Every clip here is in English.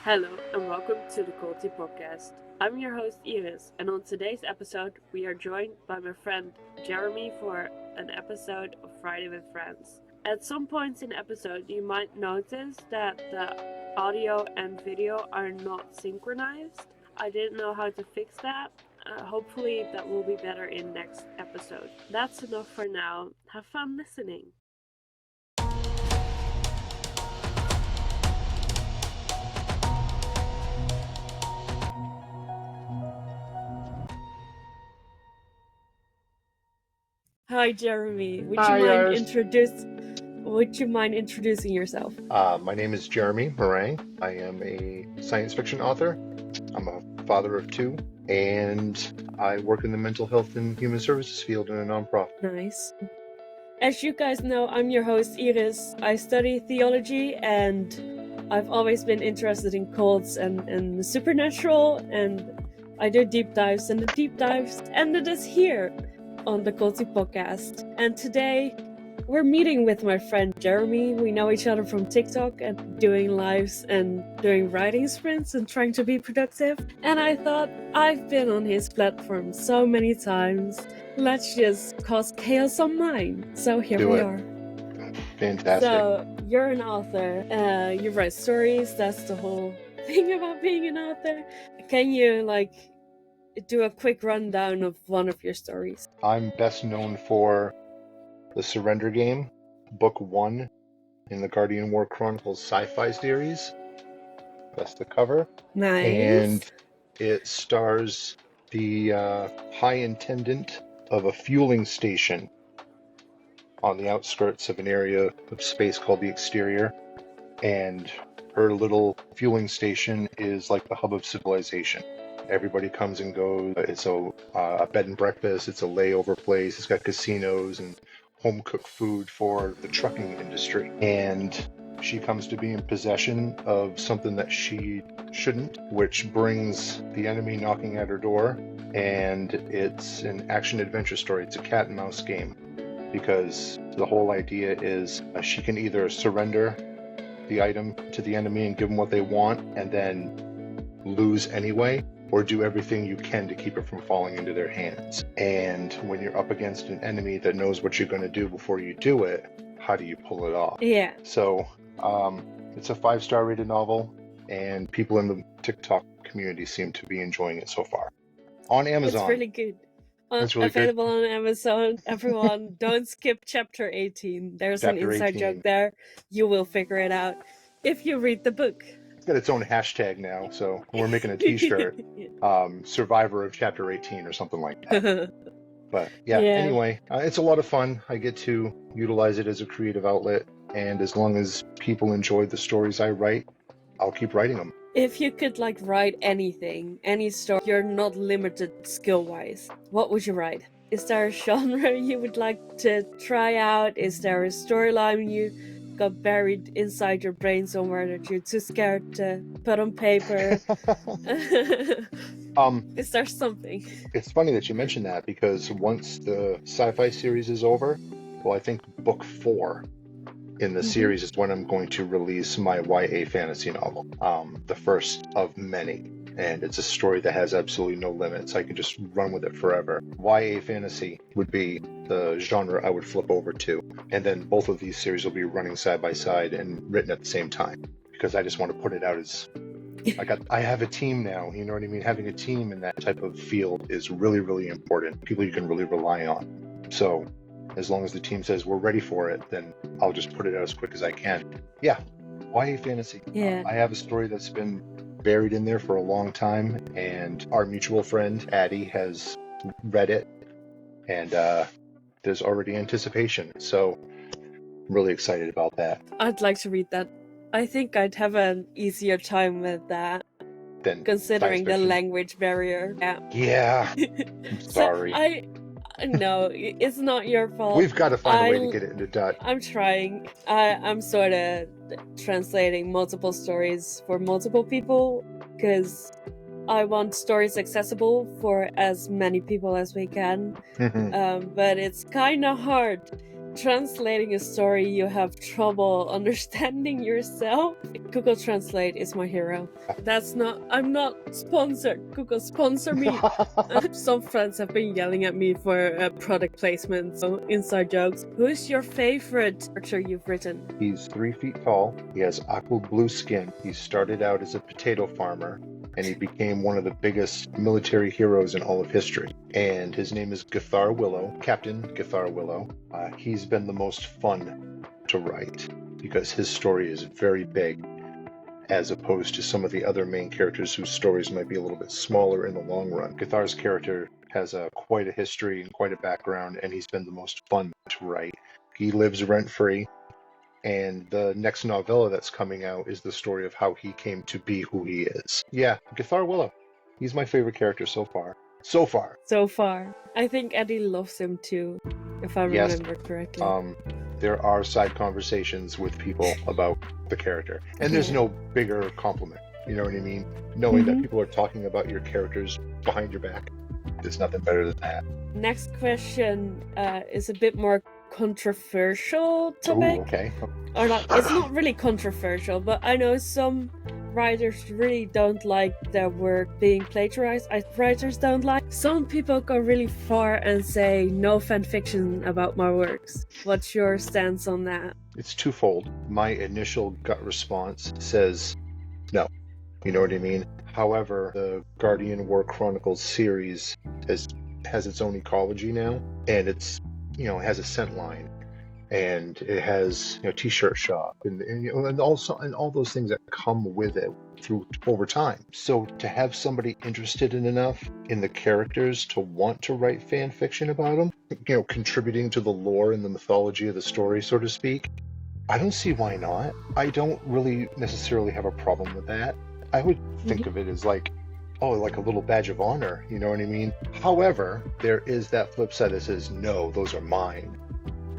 Hello and welcome to the Culty Podcast. I'm your host Iris, and on today's episode we are joined by my friend Jeremy for an episode of Friday with Friends. At some points in the episode you might notice that the audio and video are not synchronized. I didn't know how to fix that. Hopefully that will be better in next episode. That's enough for now. Have fun listening. Hi Jeremy, would you mind introducing yourself? My name is Jeremy Morang. I am a science fiction author. I'm a father of two, and I work in the mental health and human services field in a nonprofit. Nice. As you guys know, I'm your host Iris. I study theology and I've always been interested in cults and the supernatural, and I do deep dives, and the deep dives ended us here on the Culty Podcast. And today we're meeting with my friend Jeremy. We know each other from TikTok and doing lives and doing writing sprints and trying to be productive. And I thought, I've been on his platform so many times. Let's just cause chaos on mine. So here we are. Fantastic. So you're an author. You write stories. That's the whole thing about being an author. Can you do a quick rundown of one of your stories? I'm best known for the Surrender Game, Book 1 in the Guardian War Chronicles sci-fi series. That's the cover. Nice. And it stars the high intendant of a fueling station on the outskirts of an area of space called the Exterior. And her little fueling station is like the hub of civilization. Everybody comes and goes. It's a bed and breakfast. It's a layover place. It's got casinos and home cooked food for the trucking industry. And she comes to be in possession of something that she shouldn't, which brings the enemy knocking at her door. And it's an action adventure story. It's a cat and mouse game, because the whole idea is she can either surrender the item to the enemy and give them what they want and then lose anyway, or do everything you can to keep it from falling into their hands. And when you're up against an enemy that knows what you're going to do before you do it, how do you pull it off? Yeah. So it's a 5-star rated novel, and people in the TikTok community seem to be enjoying it so far. On Amazon. It's really good. It's really available good. on Amazon. Everyone, don't skip chapter 18. There's Chapter an inside 18. joke there. You will figure it out if you read the book. It's got its own hashtag now, so we're making a t-shirt, Survivor of Chapter 18 or something like that. But yeah, anyway, it's a lot of fun. I get to utilize it as a creative outlet, and as long as people enjoy the stories I write, I'll keep writing them. If you could write anything, any story, you're not limited skill-wise, what would you write? Is there a genre you would like to try out? Is there a storyline you got buried inside your brain somewhere that you're too scared to put on paper? Is there something? It's funny that you mentioned that, because once the sci-fi series is over, well, I think book 4 in the series is when I'm going to release my YA fantasy novel, the first of many. And it's a story that has absolutely no limits. I can just run with it forever. YA fantasy would be the genre I would flip over to. And then both of these series will be running side by side and written at the same time, because I just want to put it out as I have a team now, you know what I mean? Having a team in that type of field is really, really important. People you can really rely on. So as long as the team says we're ready for it, then I'll just put it out as quick as I can. Yeah, YA fantasy. Yeah. I have a story that's been buried in there for a long time, and our mutual friend Addie has read it, and there's already anticipation. So I'm really excited about that. I'd like to read that. I think I'd have an easier time with that, Then considering the language barrier. Yeah. I'm sorry. No, it's not your fault. We've got to find a way to get it into Dutch. I'm trying. I'm sort of translating multiple stories for multiple people, because I want stories accessible for as many people as we can. But it's kind of hard translating a story you have trouble understanding yourself, Google Translate is my hero. I'm not sponsored. Google sponsor me. Some friends have been yelling at me for product placement, so inside jokes. Who's your favorite character you've written? He's 3 feet tall. He has aqua blue skin. He started out as a potato farmer, and he became one of the biggest military heroes in all of history. And his name is Gathar Willow, Captain Gathar Willow. He's been the most fun to write because his story is very big, as opposed to some of the other main characters whose stories might be a little bit smaller in the long run. Gathar's character has quite a history and quite a background, and he's been the most fun to write. He lives rent-free. And the next novella that's coming out is the story of how he came to be who he is. Yeah, Gathar Willow. He's my favorite character so far. So far. I think Eddie loves him too, if I remember correctly. There are side conversations with people about the character. And there's no bigger compliment. You know what I mean? Knowing that people are talking about your characters behind your back. There's nothing better than that. Next question is a bit more controversial topic. Ooh, okay. Or not, it's not really controversial, but I know some writers really don't like their work being plagiarized. Writers don't like. Some people go really far and say no fan fiction about my works. What's your stance on that? It's twofold. My initial gut response says no. You know what I mean? However, the Guardian War Chronicles series has its own ecology now, and it has a scent line, and it has t-shirt shop, and all those things that come with it over time. So to have somebody interested enough in the characters to want to write fan fiction about them, contributing to the lore and the mythology of the story, so to speak, I don't see why not. I don't really necessarily have a problem with that. I would think of it as like a little badge of honor, you know what I mean? However, there is that flip side that says, no, those are mine.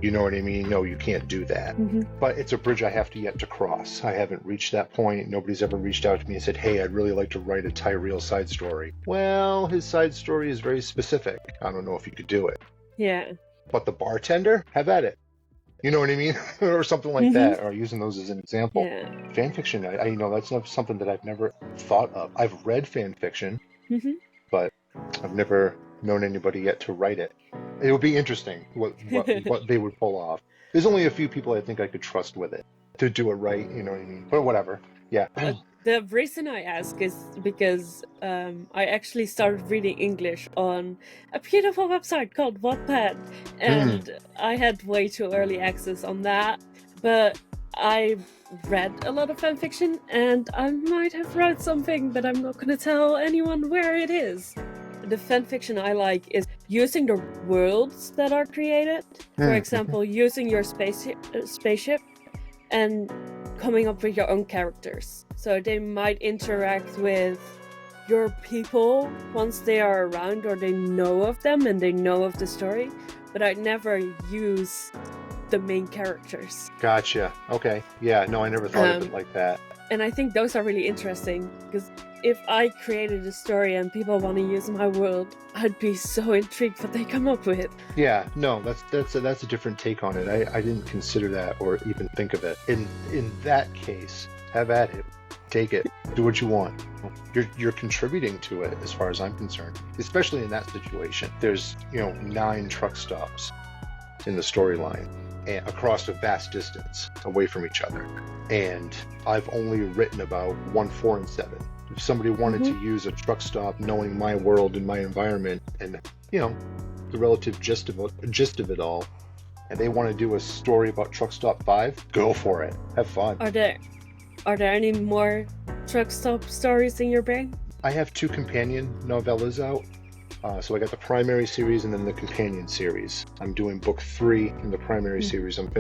You know what I mean? No, you can't do that. But it's a bridge I have yet to cross. I haven't reached that point. Nobody's ever reached out to me and said, hey, I'd really like to write a Tyrell side story. Well, his side story is very specific. I don't know if you could do it. Yeah. But the bartender, have at it. You know what I mean? Or something like that, or using those as an example. Yeah. Fan fiction, I that's not something that I've never thought of. I've read fan fiction, but I've never known anybody yet to write it. It would be interesting what they would pull off. There's only a few people I think I could trust with it to do it right, you know what I mean? But whatever, yeah. The reason I ask is because I actually started reading English on a beautiful website called Wattpad, and I had way too early access on that, but I read a lot of fanfiction, and I might have read something, but I'm not going to tell anyone where it is. The fanfiction I like is using the worlds that are created. For example, using your spaceship and coming up with your own characters. So they might interact with your people once they are around, or they know of them and they know of the story, but I'd never use the main characters. Gotcha. Okay. Yeah, no, I never thought of it like that. And I think those are really interesting, because if I created a story and people want to use my world, I'd be so intrigued what they come up with. Yeah, no, that's a different take on it. I didn't consider that or even think of it. In that case, have at it. Take it. Do what you want. You're contributing to it as far as I'm concerned. Especially in that situation. There's 9 truck stops in the storyline and across a vast distance away from each other. And I've only written about 1, 4, and 7. If somebody wanted to use a truck stop, knowing my world and my environment and the relative gist of it all, and they want to do a story about Truck Stop 5, go for it. Have fun. Are there any more truck stop stories in your brain? I have 2 companion novellas out. So I got the primary series and then the companion series. I'm doing book 3 in the primary series. I'm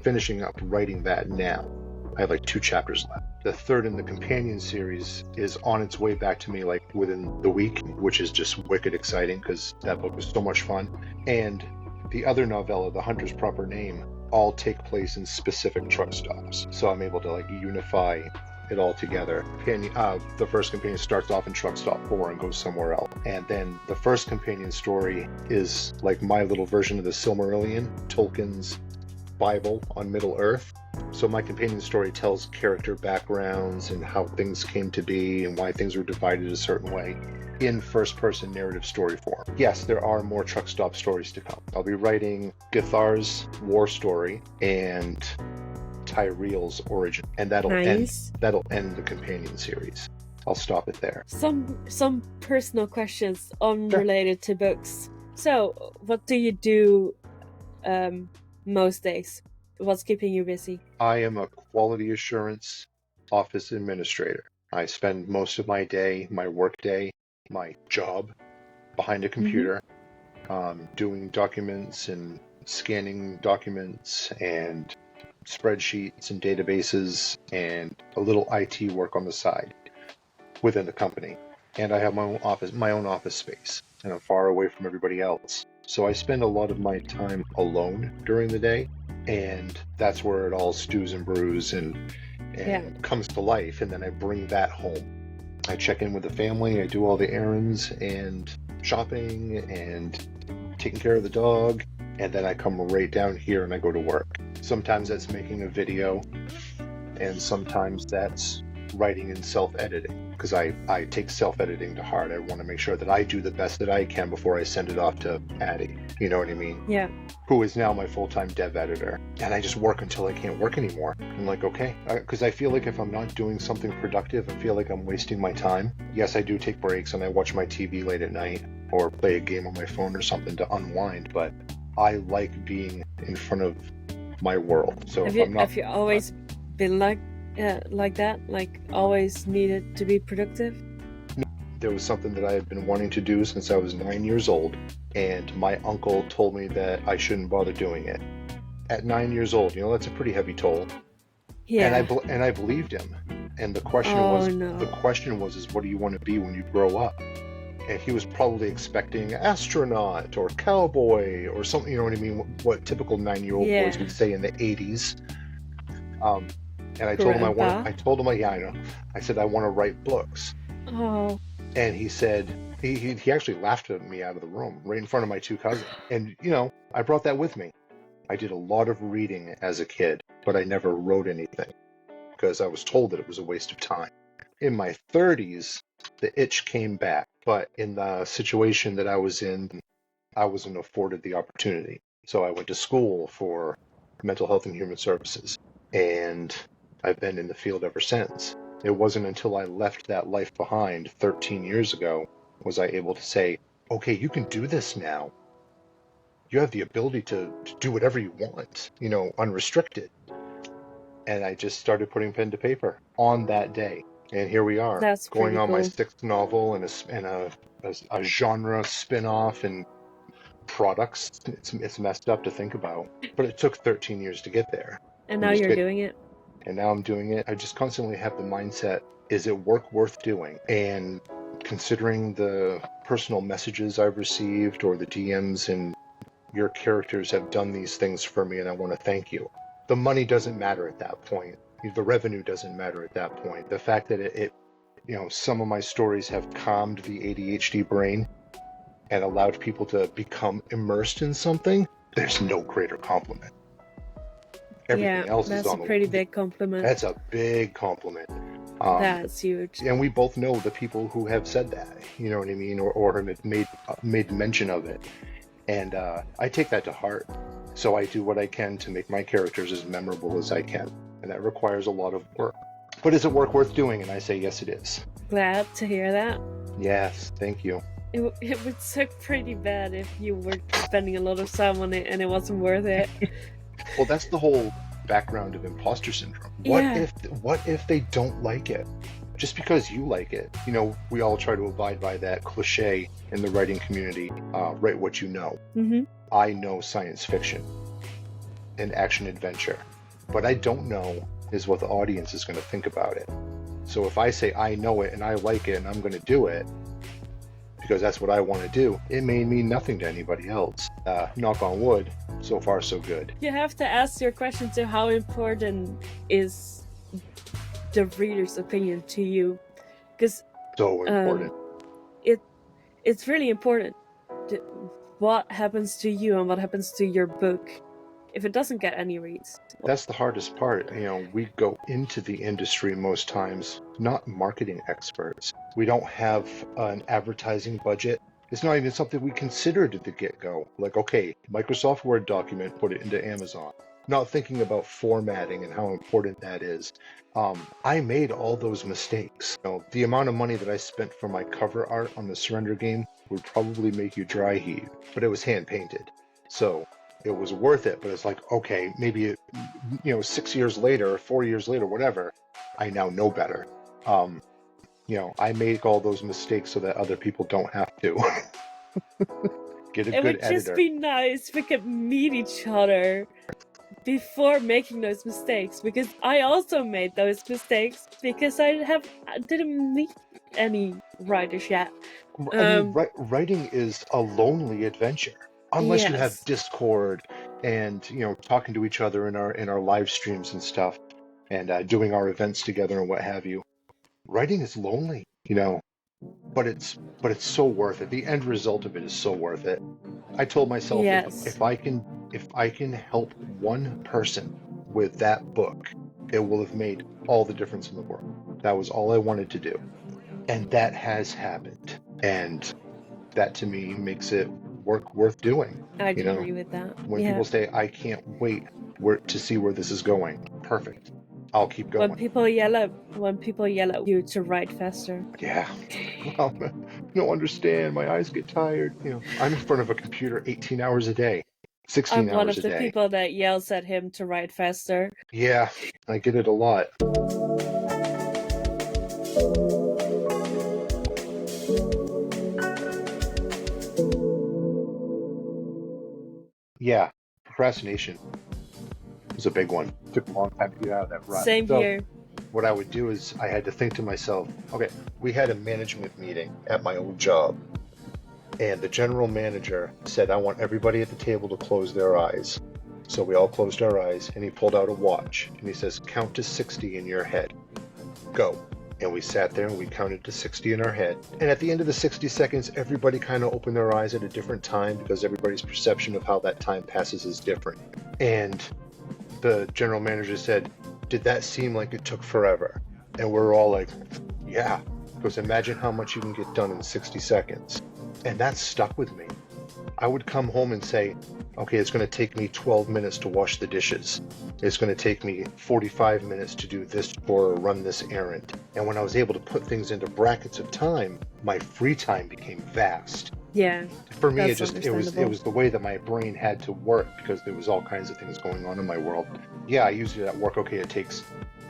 finishing up writing that now. I have like 2 chapters left. The third in the companion series is on its way back to me like within the week, which is just wicked exciting because that book was so much fun. And the other novella, The Hunter's Proper Name, all take place in specific truck stops. So I'm able to like unify it all together. The first companion starts off in Truck Stop 4 and goes somewhere else. And then the first companion story is like my little version of the Silmarillion, Tolkien's Bible on Middle Earth. So my companion story tells character backgrounds and how things came to be and why things were divided a certain way in first-person narrative story form. Yes, there are more truck stop stories to come. I'll be writing Gathar's war story and Tyreel's origin, and that'll Nice. end the companion series. I'll stop it there. Some personal questions unrelated to books. So, what do you do most days? What's keeping you busy? I am a quality assurance office administrator. I spend most of my day, my work day, my job behind a computer, doing documents and scanning documents and spreadsheets and databases and a little IT work on the side within the company. And I have my own office space, and I'm far away from everybody else. So I spend a lot of my time alone during the day, and that's where it all stews and brews and comes to life. And then I bring that home. I check in with the family, I do all the errands and shopping and taking care of the dog, and then I come right down here and I go to work. Sometimes that's making a video, and sometimes that's writing and self-editing, because I take self-editing to heart. I want to make sure that I do the best that I can before I send it off to Addie, you know what I mean? Yeah. Who is now my full-time dev editor. And I just work until I can't work anymore. I'm like, okay, because I feel like if I'm not doing something productive, I feel like I'm wasting my time. Yes, I do take breaks and I watch my TV late at night or play a game on my phone or something to unwind, but I like being in front of my world. So have you always been like that? Like always needed to be productive? There was something that I had been wanting to do since I was 9 years old, and my uncle told me that I shouldn't bother doing it. At 9 years old, that's a pretty heavy toll. Yeah. And I believed him. And the question was, what do you want to be when you grow up? And he was probably expecting astronaut or cowboy or something, you know what I mean? What typical 9-year-old boys would say in the 80s. And I told him I said, I want to write books. Oh. And he said, he actually laughed at me out of the room right in front of my two cousins. And, I brought that with me. I did a lot of reading as a kid, but I never wrote anything because I was told that it was a waste of time. In my 30s, the itch came back, but in the situation that I was in, I wasn't afforded the opportunity. So I went to school for mental health and human services, and I've been in the field ever since. It wasn't until I left that life behind 13 years ago was I able to say, okay, you can do this now. You have the ability to do whatever you want, unrestricted. And I just started putting pen to paper on that day. And here we are. That's going on cool. my 6th novel and a genre spin-off and products. It's messed up to think about. But it took 13 years to get there. And now you're doing it. And now I'm doing it. I just constantly have the mindset, is it work worth doing? And considering the personal messages I've received or the DMs and your characters have done these things for me and I want to thank you. The money doesn't matter at that point. The revenue doesn't matter at that point. The fact that it some of my stories have calmed the ADHD brain and allowed people to become immersed in something, there's no greater compliment. Everything else is on that's a pretty big compliment. That's a big compliment. That's huge. And we both know the people who have said that, you know what I mean, or have made mention of it. And I take that to heart. So I do what I can to make my characters as memorable as I can. And that requires a lot of work. But is it work worth doing? And I say, yes, it is. Glad to hear that. Yes, thank you. It would suck pretty bad if you were spending a lot of time on it and it wasn't worth it. Well, that's the whole background of imposter syndrome. What if they don't like it? Just because you like it. We all try to abide by that cliche in the writing community, write what you know. Mm-hmm. I know science fiction and action adventure. What I don't know is what the audience is going to think about it. So if I say I know it and I like it and I'm going to do it, because that's what I want to do, it may mean nothing to anybody else. Knock on wood, so far so good. You have to ask your question to how important is the reader's opinion to you, because so important. It's really important what happens to you and what happens to your book, if it doesn't get any reads. That's the hardest part. We go into the industry most times not marketing experts. We don't have an advertising budget. It's not even something we considered at the get-go. Like, okay, Microsoft Word document, put it into Amazon. Not thinking about formatting and how important that is. I made all those mistakes. The amount of money that I spent for my cover art on the Surrender game would probably make you dry heave, but it was hand painted. So it was worth it, but it's like, okay, maybe, 6 years later, 4 years later, whatever, I now know better. I make all those mistakes so that other people don't have to. Get a It good would editor. just be nice if we could meet each other before making those mistakes, because I also made those mistakes because I didn't meet any writers yet. Writing is a lonely adventure unless you have Yes. Discord and talking to each other in our live streams and stuff, and doing our events together and what have you. Writing is lonely, but it's so worth it. The end result of it is so worth it. I told myself, Yes. if I can help one person with that book, it will have made all the difference in the world. That was all I wanted to do, and that has happened. And that to me makes it worth doing. I'd agree with that. When people say, I can't wait to see where this is going, perfect. I'll keep going. When people yell at you to write faster. Yeah. Well, you don't understand. My eyes get tired. I'm in front of a computer 18 hours a day, 16 I'm hours one of a the day. people that yells at him to write faster. Yeah, I get it a lot. Yeah, procrastination is a big one. It took a long time to get out of that rut. Same here. What I would do is I had to think to myself, okay, we had a management meeting at my old job, and the general manager said, I want everybody at the table to close their eyes. So we all closed our eyes, and he pulled out a watch, and he says, count to 60 in your head. Go. And we sat there and we counted to 60 in our head. And at the end of the 60 seconds, everybody kind of opened their eyes at a different time because everybody's perception of how that time passes is different. And the general manager said, did that seem like it took forever? And we're all like, yeah. Because imagine how much you can get done in 60 seconds. And that stuck with me. I would come home and say, okay, it's going to take me 12 minutes to wash the dishes. It's going to take me 45 minutes to do this or run this errand. And when I was able to put things into brackets of time, my free time became vast. Yeah. For me, it was the way that my brain had to work because there was all kinds of things going on in my world. Yeah, I used it at work. Okay, it takes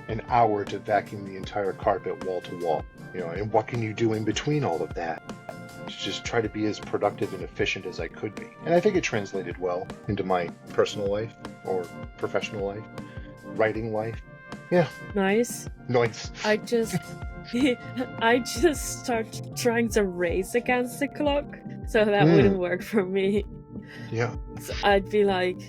an hour to vacuum the entire carpet wall to wall. And what can you do in between all of that? Just try to be as productive and efficient as I could be. And I think it translated well into my personal life or professional life, writing life. Yeah. Nice. I just start trying to race against the clock, so that wouldn't work for me. Yeah. So I'd be like,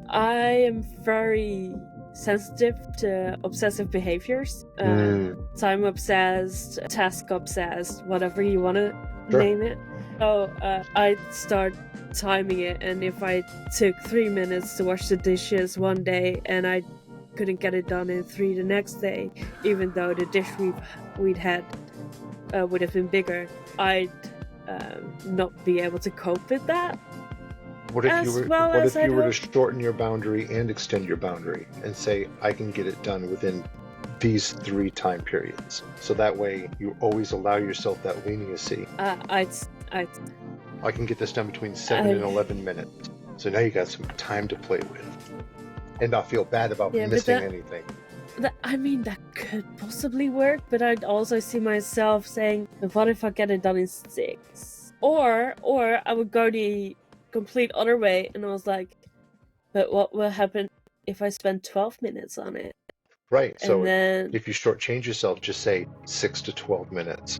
I am very sensitive to obsessive behaviors. Time obsessed, task obsessed, whatever you want to name it. So I'd start timing it, and if I took 3 minutes to wash the dishes one day and I couldn't get it done in 3 the next day, even though the dish we'd had would have been bigger, I'd not be able to cope with that. What if you were to shorten your boundary and extend your boundary and say, I can get it done within these 3 time periods? So that way you always allow yourself that leniency. I can get this done between 7 and 11 minutes. So now you got some time to play with and not feel bad about missing anything. That could possibly work, but I'd also see myself saying, what if I get it done in 6? Or I would go the complete other way, and I was like, but what will happen if I spend 12 minutes on it? Right. So then, if you shortchange yourself, just say 6 to 12 minutes.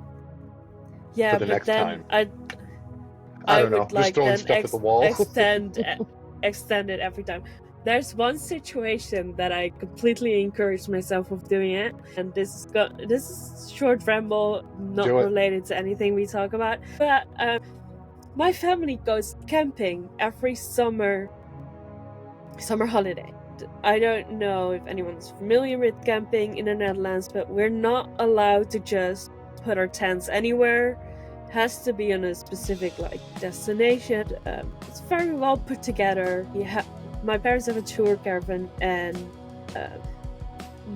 Yeah, for the but next then time. I don't know. would Just like throwing then stuff at the wall. extend it every time. There's one situation that I completely encouraged myself of doing it, and this is short ramble, not related to anything we talk about. But My family goes camping every summer holiday. I don't know if anyone's familiar with camping in the Netherlands, but we're not allowed to just put our tents anywhere. It has to be on a specific destination. It's very well put together. My parents have a tour caravan, and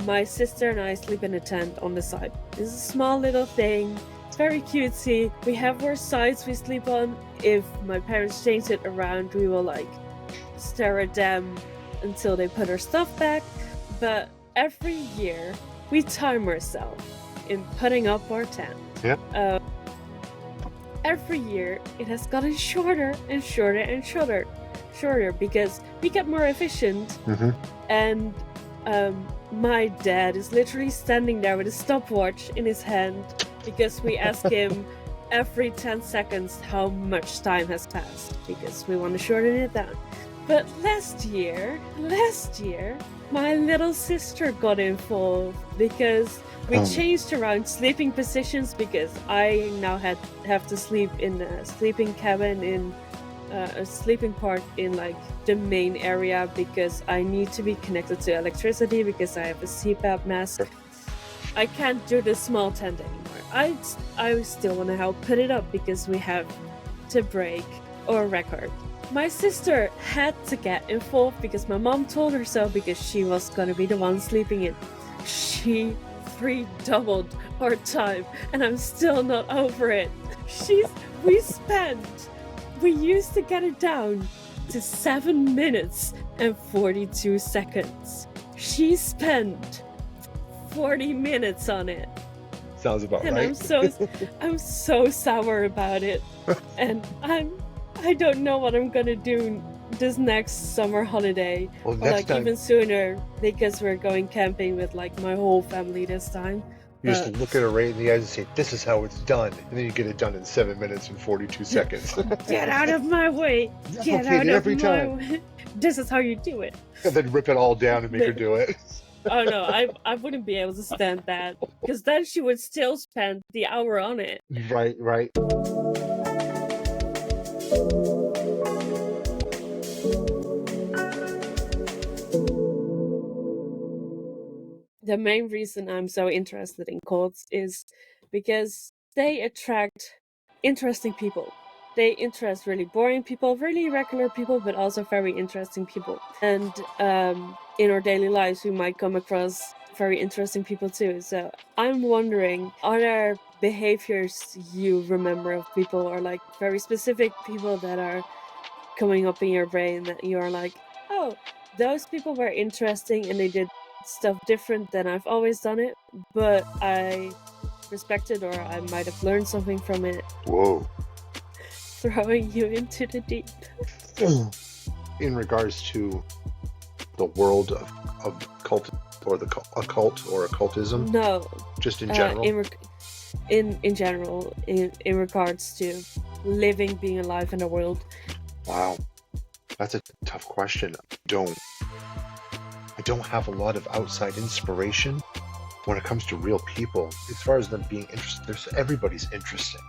my sister and I sleep in a tent on the side. It's a small little thing. It's very cutesy. We have our sides we sleep on. If my parents change it around, we will stare at them until they put our stuff back. But every year we time ourselves in putting up our tent. Yeah. Every year it has gotten shorter and shorter and shorter because we get more efficient. Mm-hmm. And my dad is literally standing there with a stopwatch in his hand because we ask him every 10 seconds how much time has passed because we want to shorten it down. But last year, my little sister got involved because we changed around sleeping positions because I now have to sleep in a sleeping cabin in a sleeping part in the main area because I need to be connected to electricity because I have a CPAP mask. I can't do the small tent anymore. I still want to help put it up because we have to break or record. My sister had to get involved because my mom told her so because she was gonna be the one sleeping in. She redoubled our time and I'm still not over it. We used to get it down to 7 minutes and 42 seconds. She spent 40 minutes on it. Sounds about and right. I'm so sour about it. And I don't know what I'm gonna do this next summer holiday. Well, or next time, even sooner because we're going camping with my whole family this time. you just look at it right in the eyes and say, this is how it's done. And then you get it done in 7 minutes and 42 seconds. Get out of my way. Get okay, out every of time. my way. This is how you do it. And then rip it all down and make her do it. Oh no, I wouldn't be able to stand that because then she would still spend the hour on it. Right. The main reason I'm so interested in cults is because they attract interesting people. They interest really boring people, really regular people, but also very interesting people. And in our daily lives, we might come across very interesting people too. So I'm wondering, are there behaviors you remember of people or very specific people that are coming up in your brain that you are oh, those people were interesting and they did stuff different than I've always done it, but I respected or I might have learned something from it. Whoa. Throwing you into the deep. In regards to the world of cult or a cult or occultism? No. Just in general? In general, in regards to living, being alive in the world. Wow. That's a tough question. I don't have a lot of outside inspiration when it comes to real people. As far as them being interested, everybody's interesting.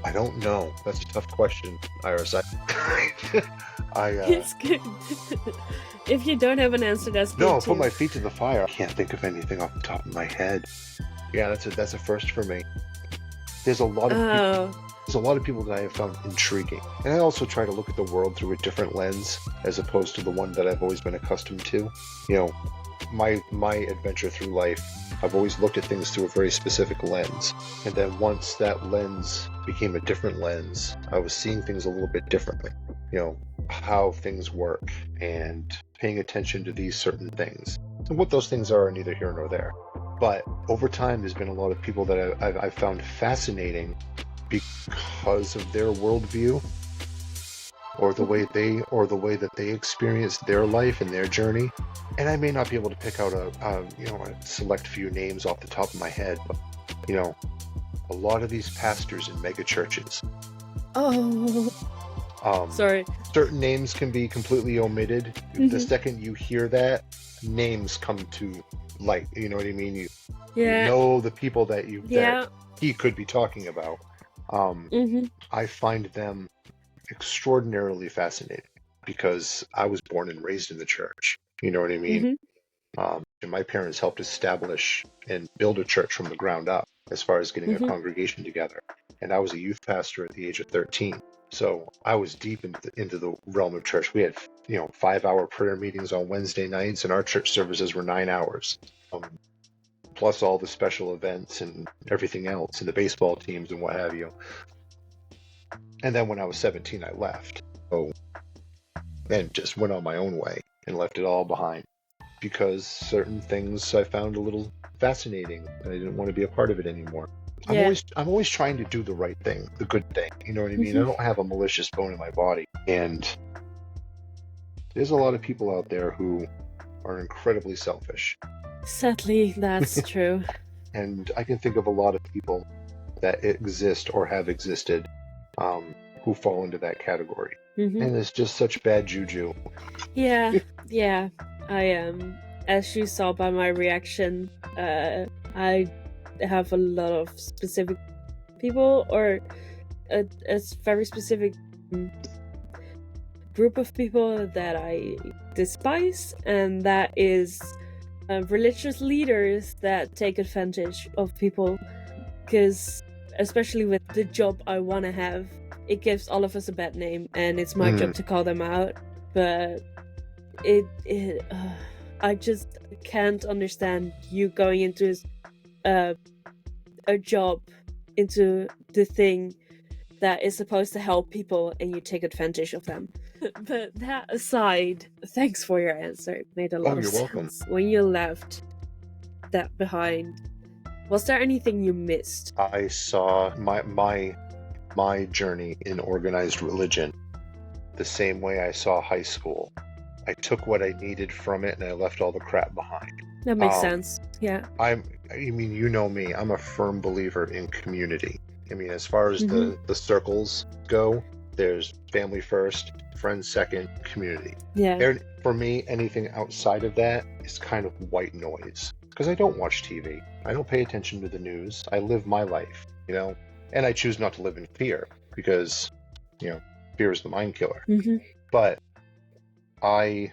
I don't know. That's a tough question, Iris. It's good. If you don't have an answer, that's good. No, I'll put my feet to the fire. I can't think of anything off the top of my head. Yeah, that's a first for me. There's a lot of people that I have found intriguing. And I also try to look at the world through a different lens as opposed to the one that I've always been accustomed to. You know, my adventure through life, I've always looked at things through a very specific lens. And then once that lens became a different lens, I was seeing things a little bit differently. You know, how things work and paying attention to these certain things. And what those things are neither here nor there. But over time, there's been a lot of people that I've found fascinating because of their worldview or the way that they experience their life and their journey. And I may not be able to pick out a select few names off the top of my head, but a lot of these pastors in mega churches. Sorry. Certain names can be completely omitted. Mm-hmm. The second you hear that, names come to light. You know what I mean? You know the people that he could be talking about. I find them extraordinarily fascinating because I was born and raised in the church. You know what I mean? Mm-hmm. And my parents helped establish and build a church from the ground up as far as getting a Mm-hmm. congregation together. And I was a youth pastor at the age of 13. So I was deep into the realm of church. We had, 5-hour prayer meetings on Wednesday nights, and our church services were 9 hours. Plus all the special events and everything else, and the baseball teams and what have you. And then when I was 17, I left. And just went on my own way and left it all behind because certain things I found a little fascinating and I didn't want to be a part of it anymore. Yeah. I'm always trying to do the right thing, the good thing. You know what I mean? I don't have a malicious bone in my body. And there's a lot of people out there who are incredibly selfish. Sadly, that's true. And I can think of a lot of people that exist or have existed who fall into that category. Mm-hmm. And it's just such bad juju. Yeah. I am. As you saw by my reaction, I have a lot of specific people, or a very specific group of people that I despise, and that is religious leaders that take advantage of people, because especially with the job I want to have, it gives all of us a bad name, and it's my job to call them out. But I just can't understand you going into a job, into the thing that is supposed to help people, and you take advantage of them. But that aside, thanks for your answer. It made a lot of you're sense. welcome. When you left that behind, was there anything you missed? I saw my journey in organized religion the same way I saw high school. I took what I needed from it and I left all the crap behind. That makes sense. Yeah. I mean, you know me, I'm a firm believer in community. I mean, as far as the circles go, there's family first, friends second, community. Yeah. For me, anything outside of that is kind of white noise. Because I don't watch TV. I don't pay attention to the news. I live my life, and I choose not to live in fear because, fear is the mind killer. Mm-hmm. But I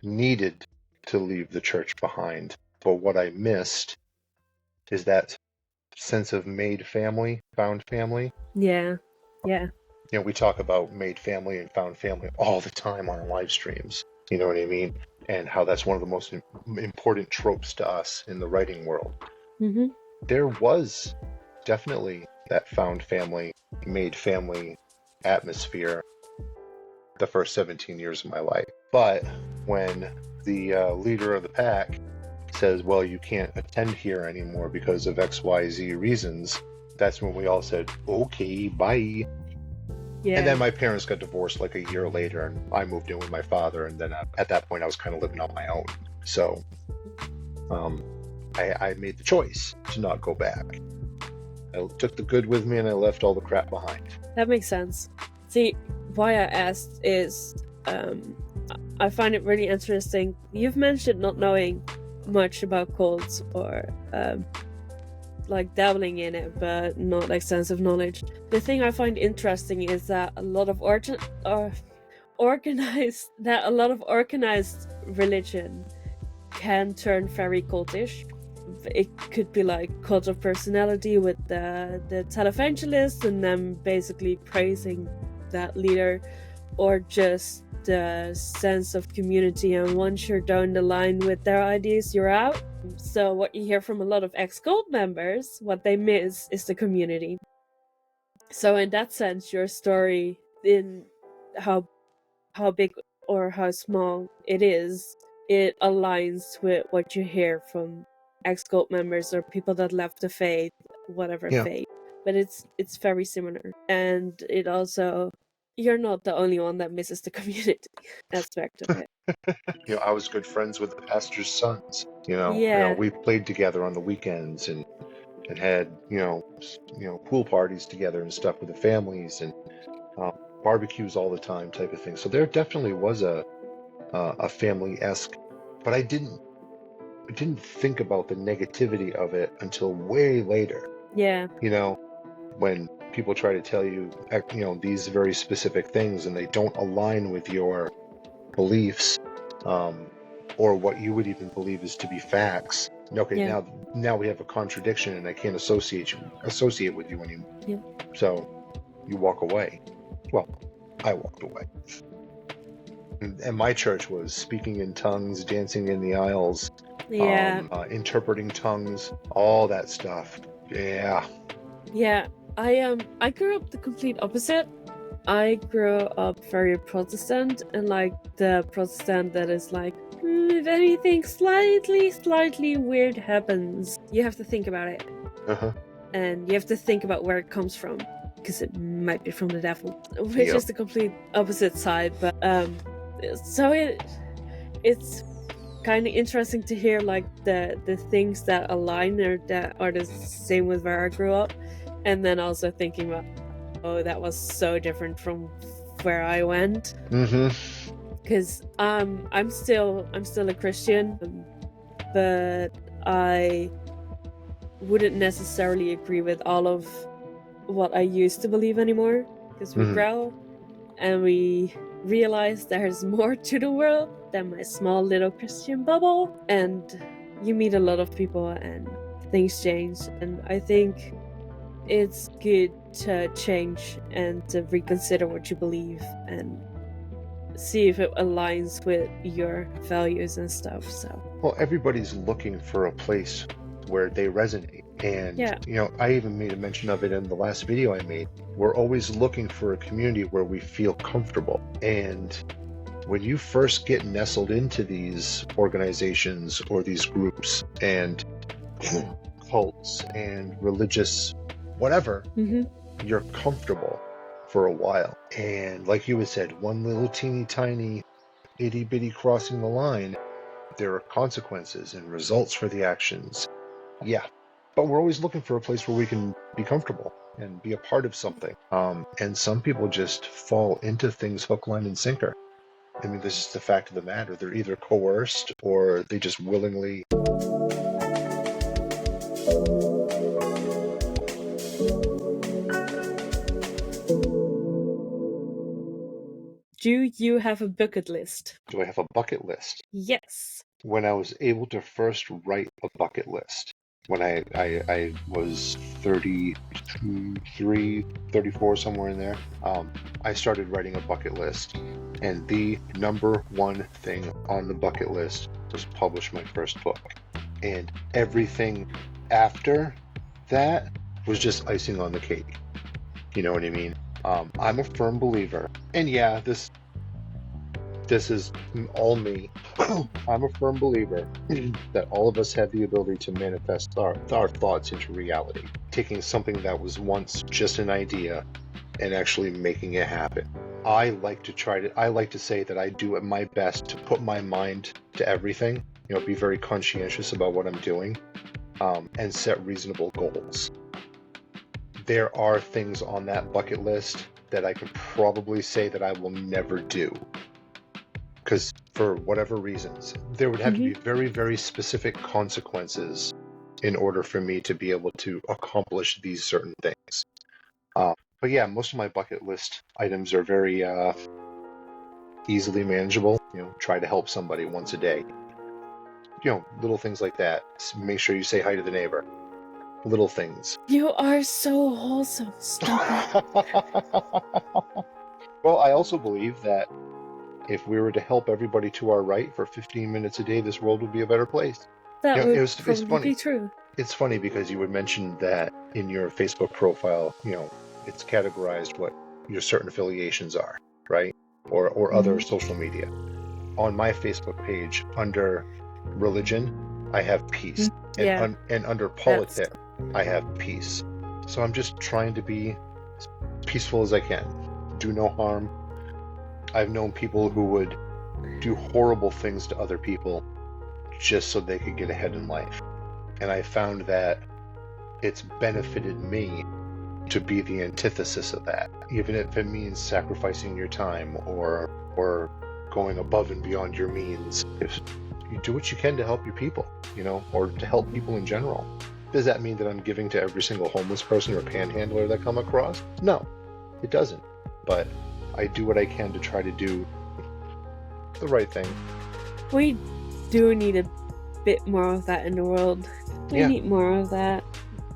needed to leave the church behind. But what I missed is that sense of made family, found family. Yeah. We talk about made family and found family all the time on our live streams. You know what I mean? And how that's one of the most important tropes to us in the writing world. Mm-hmm. There was definitely that found family, made family atmosphere the first 17 years of my life. But when the leader of the pack says, well, you can't attend here anymore because of XYZ reasons, that's when we all said, okay, bye. Yeah. And then my parents got divorced like a year later, and I moved in with my father, and then at that point I was kind of living on my own. So I made the choice to not go back. I took the good with me and I left all the crap behind. That makes sense. See, why I asked is I find it really interesting. You've mentioned not knowing much about cults or like dabbling in it, but not extensive knowledge. The thing I find interesting is that a lot of organized religion can turn very cultish. It could be like cult of personality with the televangelist and them basically praising that leader, or just the sense of community, and once you're down the line with their ideas, you're out. So what you hear from a lot of ex-cult members, what they miss is the community. So in that sense, your story, in how big or how small it is, it aligns with what you hear from ex-cult members or people that left the faith, whatever faith. But it's very similar, and it also, you're not the only one that misses the community aspect of it. I was good friends with the pastor's sons. Yeah. We played together on the weekends and had pool parties together and stuff with the families and barbecues all the time type of thing. So there definitely was a family-esque, but I didn't think about the negativity of it until way later. Yeah. when people try to tell you, these very specific things and they don't align with your beliefs, or what you would even believe is to be facts. Okay, Yeah. now we have a contradiction, and I can't associate with you anymore. Yeah. So you walk away. Well, I walked away. And my church was speaking in tongues, dancing in the aisles, Yeah. interpreting tongues, all that stuff. Yeah. Yeah. I grew up the complete opposite. I grew up very Protestant, and like the Protestant that is like, if anything slightly weird happens, you have to think about it. Uh-huh. And you have to think about where it comes from, because it might be from the devil, which is the complete opposite side. But so it's kind of interesting to hear like the things that align or that are the same with where I grew up, and then also thinking about, oh, that was so different from where I went. Because I'm still a Christian, but I wouldn't necessarily agree with all of what I used to believe anymore, because we grow and we realize there's more to the world than my small little Christian bubble, and you meet a lot of people and things change, and I think it's good to change and to reconsider what you believe and see if it aligns with your values and stuff. So, well, everybody's looking for a place where they resonate. And, I even made a mention of it in the last video I made. We're always looking for a community where we feel comfortable. And when you first get nestled into these organizations or these groups and cults and religious whatever, you're comfortable for a while. And like you had said, one little teeny tiny itty bitty crossing the line, there are consequences and results for the actions. Yeah. But we're always looking for a place where we can be comfortable and be a part of something. And some people just fall into things hook, line, and sinker. I mean, this is the fact of the matter. They're either coerced or they just willingly. do you have a bucket list? Do I have a bucket list? Yes. When I was able to first write a bucket list, when I was 33, 34, somewhere in there, I started writing a bucket list. And the number one thing on the bucket list was publish my first book. And everything after that was just icing on the cake. You know what I mean? I'm a firm believer. And yeah, this is all me. I'm a firm believer that all of us have the ability to manifest our thoughts into reality, taking something that was once just an idea and actually making it happen. I like to say that I do my best to put my mind to everything, be very conscientious about what I'm doing, and set reasonable goals. There are things on that bucket list that I could probably say that I will never do. Because for whatever reasons, there would have to be very, very specific consequences in order for me to be able to accomplish these certain things. But yeah, most of my bucket list items are very easily manageable. Try to help somebody once a day. Little things like that. Make sure you say hi to the neighbor. Little things. You are so wholesome. Stop it. Well, I also believe that if we were to help everybody to our right for 15 minutes a day, this world would be a better place. That would probably be true. It's funny because you would mention that in your Facebook profile, it's categorized what your certain affiliations are, right? Or other social media. On my Facebook page, under religion, I have peace. And under politics, I have peace. So I'm just trying to be as peaceful as I can. Do no harm. I've known people who would do horrible things to other people just so they could get ahead in life. And I found that it's benefited me to be the antithesis of that, even if it means sacrificing your time or going above and beyond your means. If you do what you can to help your people, or to help people in general. Does that mean that I'm giving to every single homeless person or panhandler that I come across? No, it doesn't. But I do what I can to try to do the right thing. We do need a bit more of that in the world. We need more of that.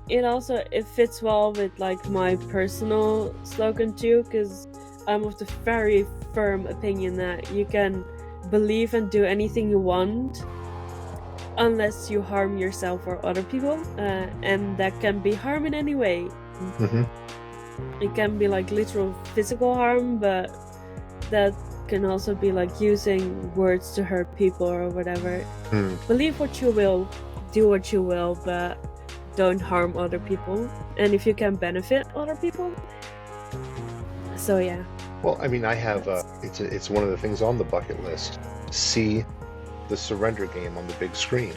It fits well with like my personal slogan too, because I'm of the very firm opinion that you can believe and do anything you want unless you harm yourself or other people, and that can be harm in any way. Mm-hmm. It can be like literal physical harm, but that can also be like using words to hurt people or whatever. Believe what you will, do what you will, but don't harm other people. And if you can benefit other people, so yeah. Well, I mean, I have it's one of the things on the bucket list. See the Surrender Game on the big screen,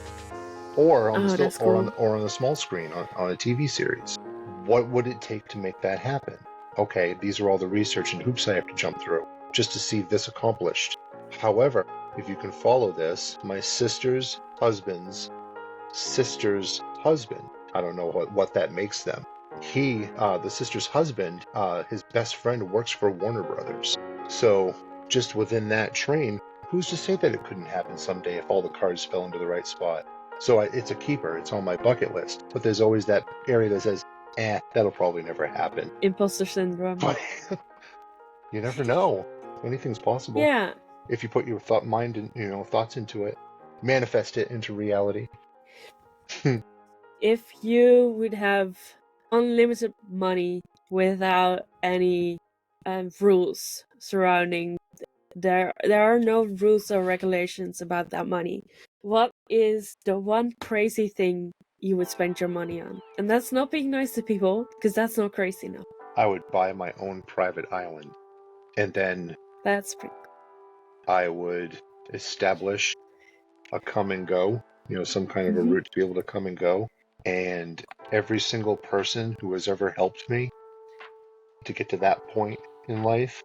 or on on the small screen on a TV series. What would it take to make that happen? Okay, these are all the research and hoops I have to jump through just to see this accomplished. However, if you can follow this, my sister's husband's sister's husband, I don't know what that makes them. The sister's husband, his best friend works for Warner Brothers. So just within that train, who's to say that it couldn't happen someday if all the cards fell into the right spot? So it's a keeper. It's on my bucket list. But there's always that area that says, that'll probably never happen. Imposter syndrome. But you never know. Anything's possible. Yeah. If you put your thoughts into it, manifest it into reality. If you would have unlimited money without any rules surrounding, there are no rules or regulations about that money. What is the one crazy thing you would spend your money on? And that's not being nice to people, because that's not crazy enough. I would buy my own private island, and then that's pretty cool. I would establish a come and go, some kind of a route to be able to come and go. And every single person who has ever helped me to get to that point in life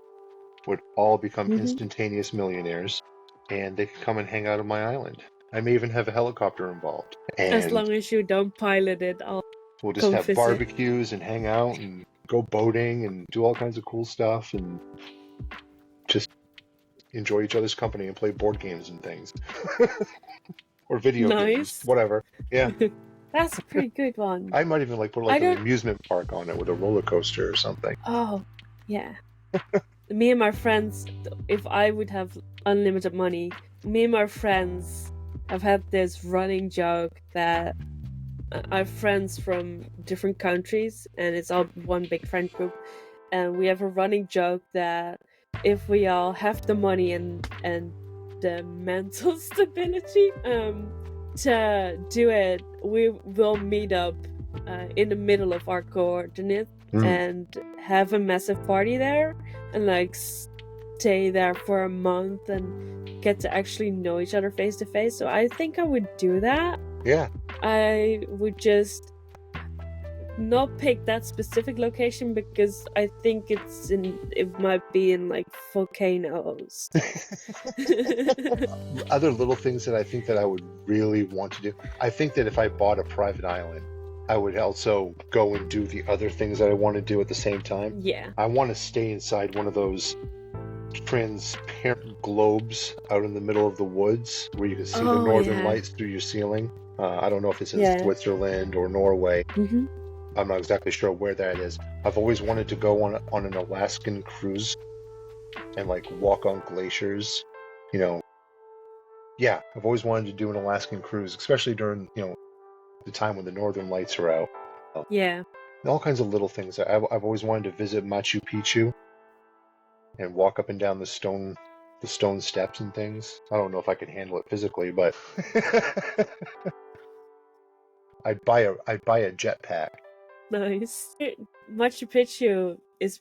would all become instantaneous millionaires, and they could come and hang out on my island. I may even have a helicopter involved. And as long as you don't pilot it, we'll just have barbecues and hang out and go boating and do all kinds of cool stuff and just enjoy each other's company and play board games and things. Or video games, whatever. Yeah. That's a pretty good one. I might even put an amusement park on it with a roller coaster or something. Oh, yeah. Me and my friends, if I would have unlimited money, me and my friends have had this running joke that I have friends from different countries, and it's all one big friend group, and we have a running joke that if we all have the money and the mental stability to do it, we will meet up in the middle of our coordinates and have a massive party there and stay there for a month and get to actually know each other face to face. So I think I would do that. Yeah. I would just not pick that specific location because I think it might be in volcanoes. Other little things that I think that I would really want to do. I think that if I bought a private island, I would also go and do the other things that I want to do at the same time. Yeah. I want to stay inside one of those transparent globes out in the middle of the woods where you can see the northern lights through your ceiling. I don't know if it's in Switzerland or Norway. Mm-hmm. I'm not exactly sure where that is. I've always wanted to go on an Alaskan cruise and walk on glaciers. Yeah, I've always wanted to do an Alaskan cruise, especially during the time when the northern lights are out. Yeah. All kinds of little things. I've always wanted to visit Machu Picchu and walk up and down the stone steps and things. I don't know if I could handle it physically, but I'd buy a jetpack. Nice. Machu Picchu is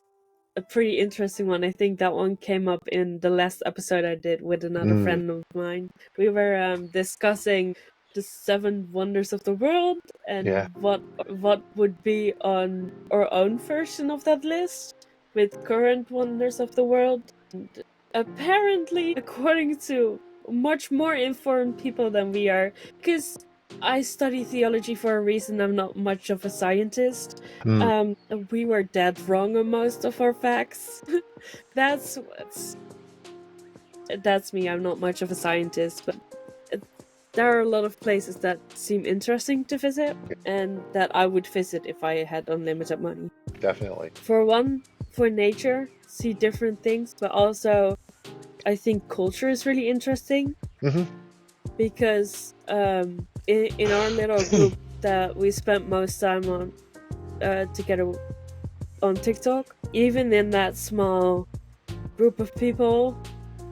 a pretty interesting one. I think that one came up in the last episode I did with another friend of mine. We were discussing the 7 wonders of the world and what would be on our own version of that list with current wonders of the world. And apparently, according to much more informed people than we are, because I study theology for a reason. I'm not much of a scientist. We were dead wrong on most of our facts. That's me. I'm not much of a scientist, but there are a lot of places that seem interesting to visit, and that I would visit if I had unlimited money. Definitely. For one, for nature, see different things, but also I think culture is really interesting. Because in our little group that we spent most time on together on TikTok, even in that small group of people,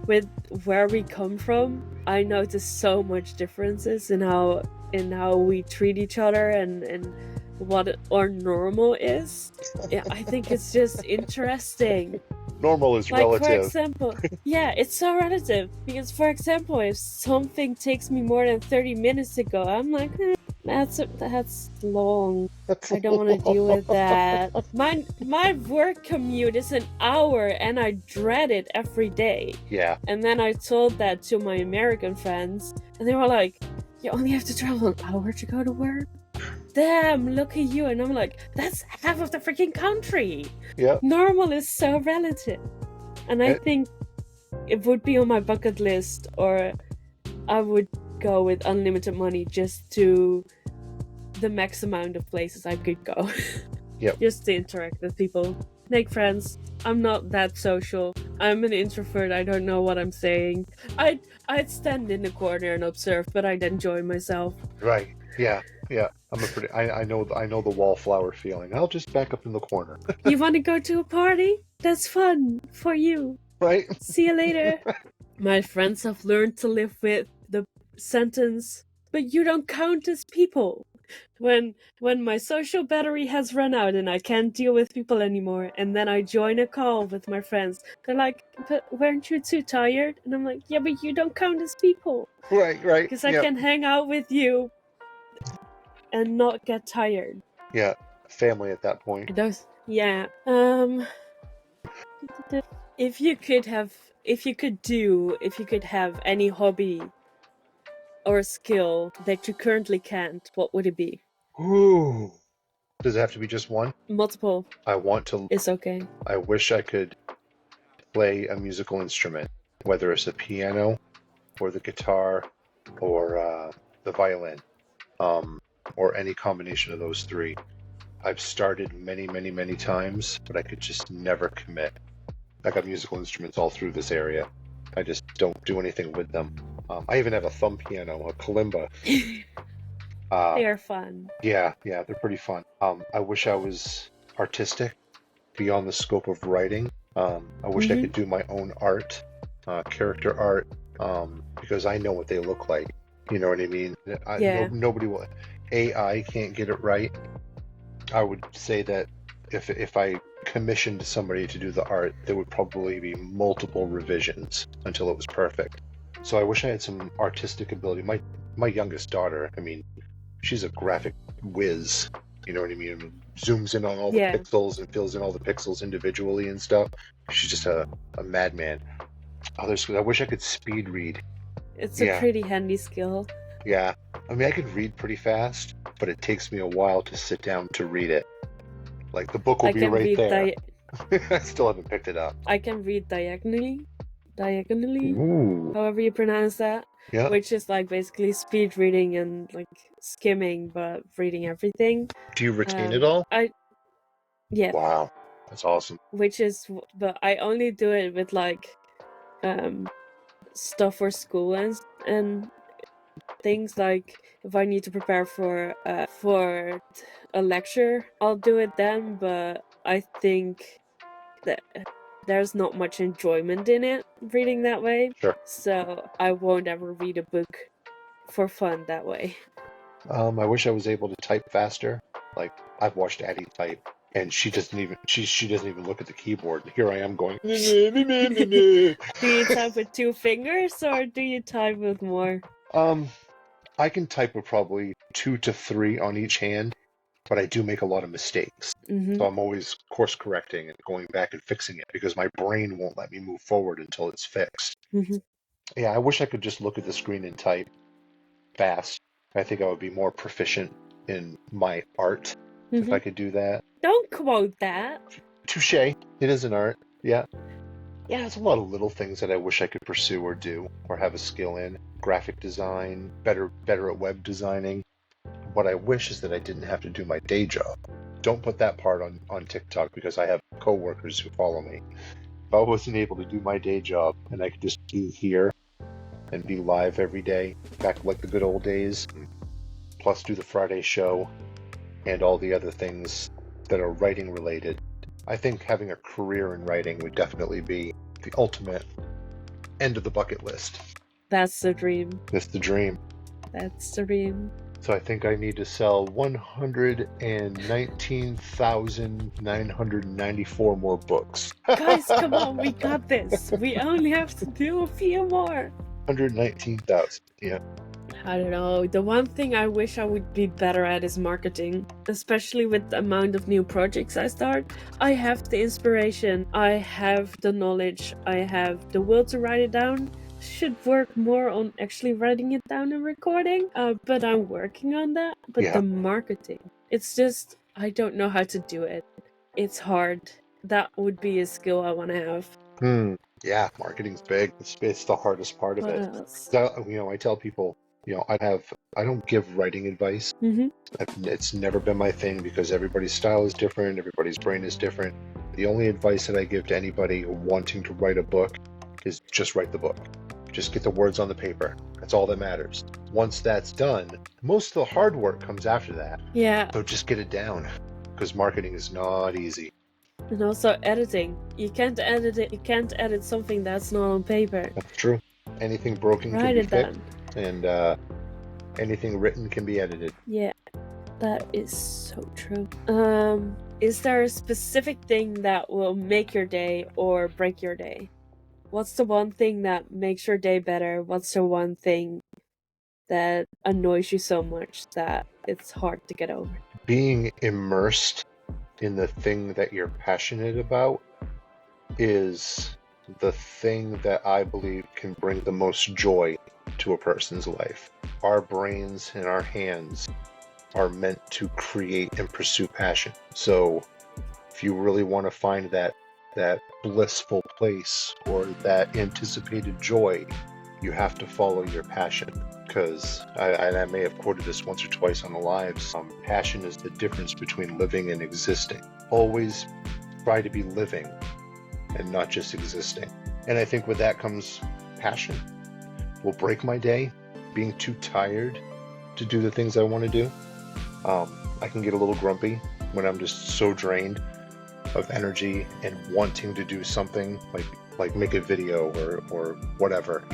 with where we come from, I noticed so much differences in how we treat each other and what our normal is. Yeah, I think it's just interesting. Normal is Like, relative. for example, yeah, it's so relative. Because, for example, if something takes me more than 30 minutes to go, I'm like, that's long. I don't want to deal with that. My work commute is an hour, and I dread it every day. Yeah. And then I told that to my American friends, and they were like, "You only have to travel an hour to go to work? Damn, look at you." And I'm like, that's half of the freaking country. Yeah. Normal is so relative. And I think it would be on my bucket list, or I would go with unlimited money just to the max amount of places I could go. Yep. Just to interact with people, make friends. I'm not that social. I'm an introvert. I don't know what I'm saying. I'd stand in the corner and observe, but I'd enjoy myself. Right. Yeah. Yeah. I know the wallflower feeling. I'll just back up in the corner. You want to go to a party? That's fun for you. Right. See you later. My friends have learned to live with the sentence, but you don't count as people. When my social battery has run out and I can't deal with people anymore, and then I join a call with my friends, they're like, "But weren't you too tired?" And I'm like, "Yeah, but you don't count as people." Right. Because I can hang out with you and not get tired. Yeah. Family at that point. Yeah. If you could have any hobby or skill that you currently can't, what would it be? Ooh. Does it have to be just one? Multiple. I want to. It's okay. I wish I could play a musical instrument, whether it's the piano or the guitar or the violin, or any combination of those three. I've started many, many, many times, but I could just never commit. I got musical instruments all through this area. I just don't do anything with them. I even have a thumb piano, a kalimba. They are fun. Yeah, they're pretty fun. I wish I was artistic beyond the scope of writing. I wish I could do my own art, character art, because I know what they look like. You know what I mean? Nobody will. AI can't get it right. I would say that if I commissioned somebody to do the art, there would probably be multiple revisions until it was perfect. So I wish I had some artistic ability. My youngest daughter, I mean, she's a graphic whiz. You know what I mean? Zooms in on all the pixels and fills in all the pixels individually and stuff. She's just a madman. I wish I could speed read. It's a pretty handy skill. Yeah. I mean, I could read pretty fast, but it takes me a while to sit down to read it. Like, the book will be right there. I still haven't picked it up. I can read diagonally, Ooh. however you pronounce that. Yeah. Which is like basically speed reading and like skimming, but reading everything. Do you retain it all? Yeah. Wow, that's awesome. But I only do it with like stuff for school and things. Like if I need to prepare for a lecture, I'll do it then. But I think that there's not much enjoyment in it reading that way. Sure. So I won't ever read a book for fun that way. I wish I was able to type faster. Like, I've watched Addie type, and she doesn't even look at the keyboard. Here I am going. Do you type with 2 fingers or do you type with more? I can type with probably 2 to 3 on each hand, but I do make a lot of mistakes. So I'm always course correcting and going back and fixing it because my brain won't let me move forward until it's fixed. Yeah, I wish I could just look at the screen and type fast. I think I would be more proficient in my art if I could do that. Don't quote that. Touche. It is an art. Yeah. Yeah, it's a lot of little things that I wish I could pursue or do or have a skill in. Graphic design, better at web designing. What I wish is that I didn't have to do my day job. Don't put that part on TikTok because I have coworkers who follow me. If I wasn't able to do my day job and I could just be here and be live every day, back like the good old days, plus do the Friday show and all the other things that are writing related, I think having a career in writing would definitely be the ultimate end of the bucket list. That's the dream. That's the dream. That's the dream. So I think I need to sell 119,994 more books. Guys, come on, we got this. We only have to do a few more. 119,000, yeah. I don't know. The one thing I wish I would be better at is marketing, especially with the amount of new projects I start. I have the inspiration, I have the knowledge, I have the will to write it down. Should work more on actually writing it down and recording, but I'm working on that. But the marketing, it's just, I don't know how to do it. It's hard. That would be a skill I want to have. Yeah, marketing's big. It's the hardest part of it. So, I tell people, I don't give writing advice. It's never been my thing because everybody's style is different, everybody's brain is different. The only advice that I give to anybody wanting to write a book is just write the book. Just get the words on the paper. That's all that matters. Once that's done, most of the hard work comes after that. Yeah. So just get it down because marketing is not easy. And also editing. You can't edit it. You can't edit something that's not on paper. That's true. Anything broken can be fixed, and anything written can be edited. Yeah, that is so true. Is there a specific thing that will make your day or break your day? What's the one thing that makes your day better? What's the one thing that annoys you so much that it's hard to get over? Being immersed in the thing that you're passionate about is the thing that I believe can bring the most joy to a person's life. Our brains and our hands are meant to create and pursue passion. So if you really want to find that blissful place or that anticipated joy, you have to follow your passion. Because I may have quoted this once or twice on the lives. Passion is the difference between living and existing. Always try to be living and not just existing. And I think with that comes passion. Will break my day, being too tired to do the things I want to do. I can get a little grumpy when I'm just so drained of energy and wanting to do something like make a video or whatever.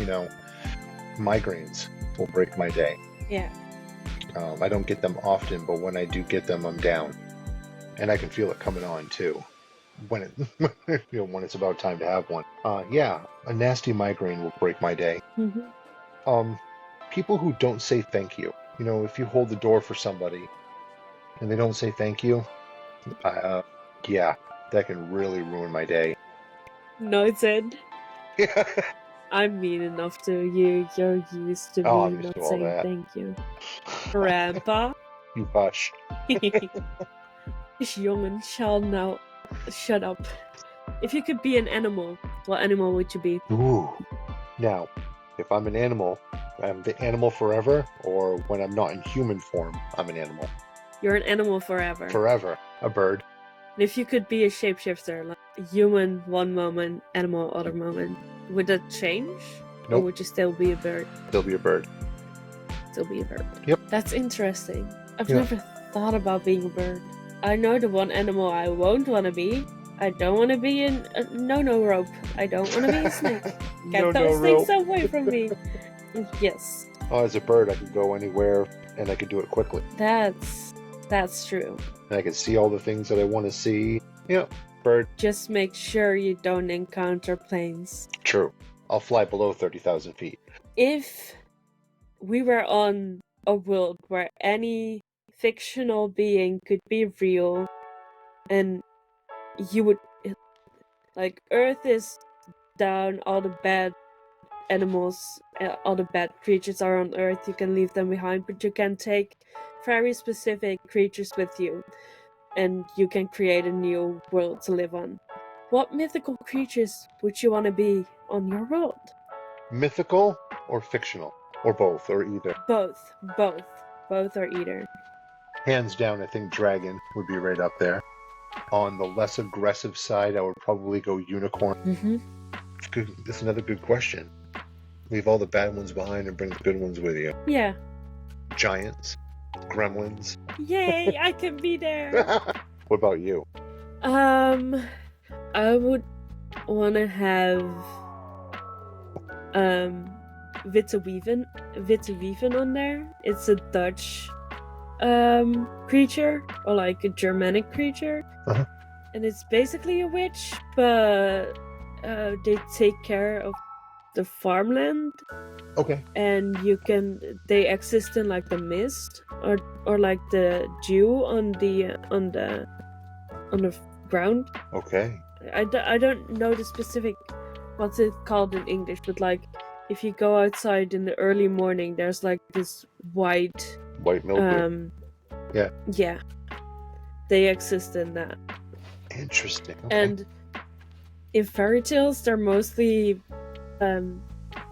Migraines will break my day. Yeah. I don't get them often, but when I do get them, I'm down, and I can feel it coming on too. When it's about time to have one. Yeah, a nasty migraine will break my day. People who don't say thank you. If you hold the door for somebody and they don't say thank you, yeah, that can really ruin my day. Noted. I'm mean enough to you. You're used to me not saying thank you. Grandpa. You hush. This youngen shall now shut up. If you could be an animal, what animal would you be? Ooh. Now, if I'm an animal, I'm the animal forever, or when I'm not in human form, I'm an animal. You're an animal forever. Forever. A bird. And if you could be a shapeshifter, like a human one moment, animal other moment, would that change? Nope. Or would you still be a bird? Still be a bird. Still be a bird. Yep. That's interesting. I've never thought about being a bird. I know the one animal I won't want to be. I don't want to be a no-no rope. I don't want to be a snake. Get those things away from me. Yes. Oh, as a bird, I could go anywhere, and I could do it quickly. That's true. And I can see all the things that I want to see. Yeah, bird. Just make sure you don't encounter planes. True. I'll fly below 30,000 feet. If we were on a world where any fictional being could be real, and you would, like, Earth is down, all the bad animals, all the bad creatures are on Earth. You can leave them behind, but you can take very specific creatures with you, and you can create a new world to live on. What mythical creatures would you want to be on your world? Mythical or fictional? Or both, or either? Both or either. Hands down, I think dragon would be right up there. On the less aggressive side, I would probably go unicorn. Mm-hmm. Good. That's another good question. Leave all the bad ones behind and bring the good ones with you. Yeah. Giants, gremlins. Yay! I can be there. What about you? I would want to have Witte Wieven on there. It's a Dutch creature, or like a Germanic creature. Uh-huh. And it's basically a witch, but they take care of the farmland. Okay. And they exist in like the mist or like the dew on the ground. Okay. I don't know the specific what's it called in English, but like if you go outside in the early morning, there's like this white mildew. Yeah. They exist in that. Interesting. Okay. And in fairy tales, they're mostly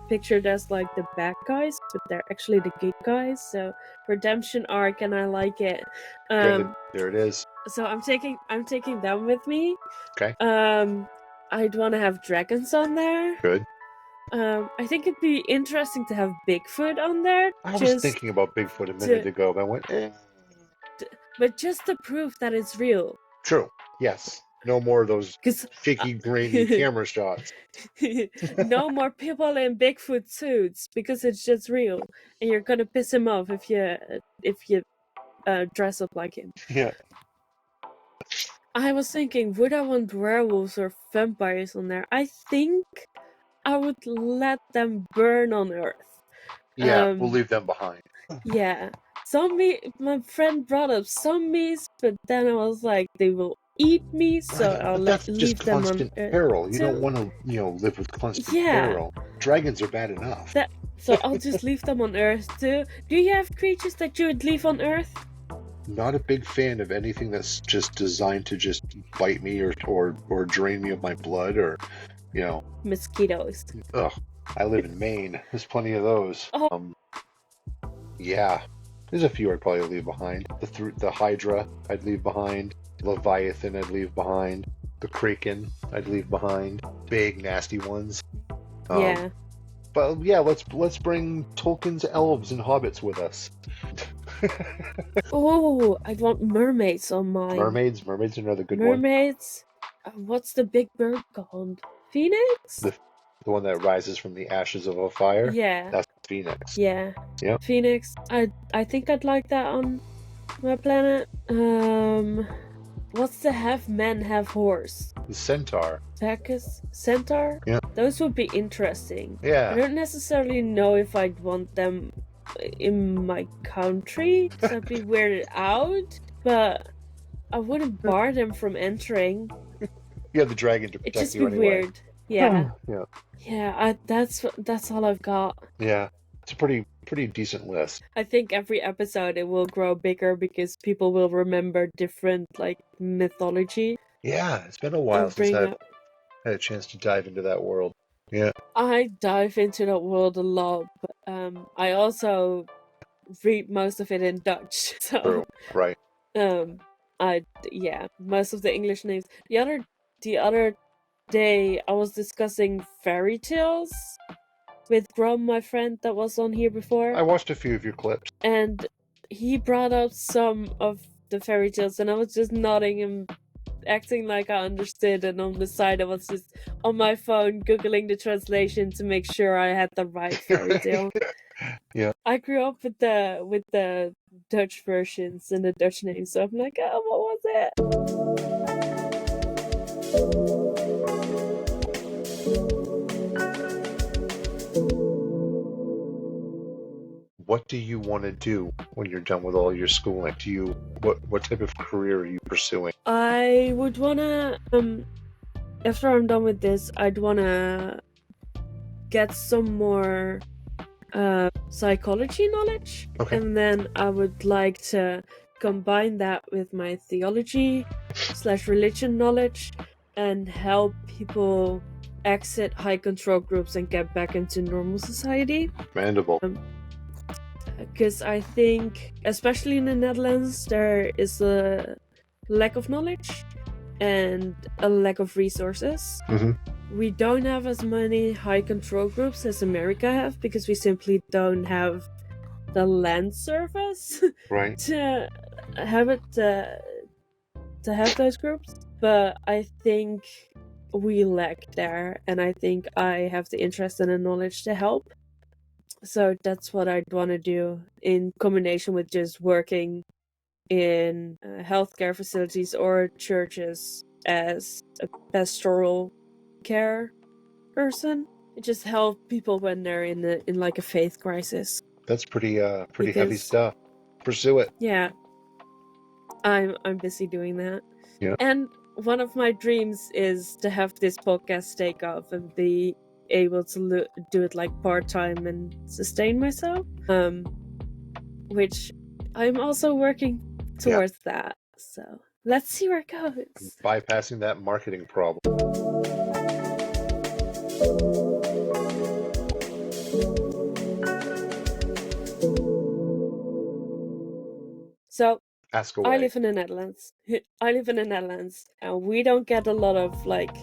pictured as like the bad guys, but they're actually the good guys. So redemption arc, and I like it. There it is. So I'm taking them with me. Okay. I'd want to have dragons on there. Good. I think it'd be interesting to have Bigfoot on there. I was thinking about Bigfoot a minute ago, but I went, But just to prove that it's real. True. Yes. No more of those shaky, grainy camera shots. No more people in Bigfoot suits, because it's just real, and you're gonna piss him off if you dress up like him. Yeah. I was thinking, would I want werewolves or vampires on there? I think I would let them burn on Earth. Yeah, we'll leave them behind. Yeah. My friend brought up zombies, but then I was like, they will eat me, so I'll leave them on Earth. That's just constant peril. You don't want to, live with constant peril. Dragons are bad enough. So I'll just leave them on Earth too. Do you have creatures that you would leave on Earth? Not a big fan of anything that's just designed to just bite me or drain me of my blood or, Mosquitoes. Ugh. I live in Maine. There's plenty of those. Oh. Yeah. There's a few I'd probably leave behind. The Hydra I'd leave behind. Leviathan I'd leave behind. The Kraken I'd leave behind. Big nasty ones. Yeah. But yeah, let's bring Tolkien's elves and hobbits with us. Oh, I want mermaids on mine. Mermaids are another good one. Mermaids. What's the big bird called? Phoenix? The one that rises from the ashes of a fire? Yeah. That's Phoenix. Yeah. Yep. Phoenix. I think I'd like that on my planet. What's the half man, half horse? The centaur. Bacchus? Centaur? Yeah. Those would be interesting. Yeah. I don't necessarily know if I'd want them in my country, because I'd be weirded out, but I wouldn't bar them from entering. You have the dragon to protect you anyway. It'd just be weird. Yeah. Yeah. That's all I've got. Yeah. It's a pretty decent list. I think every episode it will grow bigger because people will remember different mythology. Yeah, it's been a while since I've had a chance to dive into that world. Yeah. I dive into that world a lot, but I also read most of it in Dutch. So True. Right. Most of the English names. The other day I was discussing fairy tales with Grom, my friend that was on here before. I watched a few of your clips. And he brought up some of the fairy tales, and I was just nodding and acting like I understood, and on the side I was just on my phone Googling the translation to make sure I had the right fairy tale. Yeah. I grew up with the Dutch versions and the Dutch names, so I'm like, oh, what was it? What do you want to do when you're done with all your schooling? What type of career are you pursuing? I would wanna after I'm done with this, I'd wanna get some more psychology knowledge. Okay. And then I would like to combine that with my theology/religion knowledge and help people exit high control groups and get back into normal society. Mandible. Because I think, especially in the Netherlands, there is a lack of knowledge and a lack of resources. We don't have as many high control groups as America have, because we simply don't have the land surface Right. to have it to have those groups. But I think we lack there, and I think I have the interest and the knowledge to help. So that's what I'd want to do, in combination with just working in healthcare facilities or churches as a pastoral care person. Just help people when they're in like a faith crisis. That's pretty heavy Because- stuff. Pursue it. Yeah, I'm busy doing that. Yeah. And one of my dreams is to have this podcast take off and be able to do it like part-time and sustain myself. Which I'm also working towards that. So let's see where it goes. Bypassing that marketing problem. So Ask away. I live in the Netherlands. And we don't get a lot of like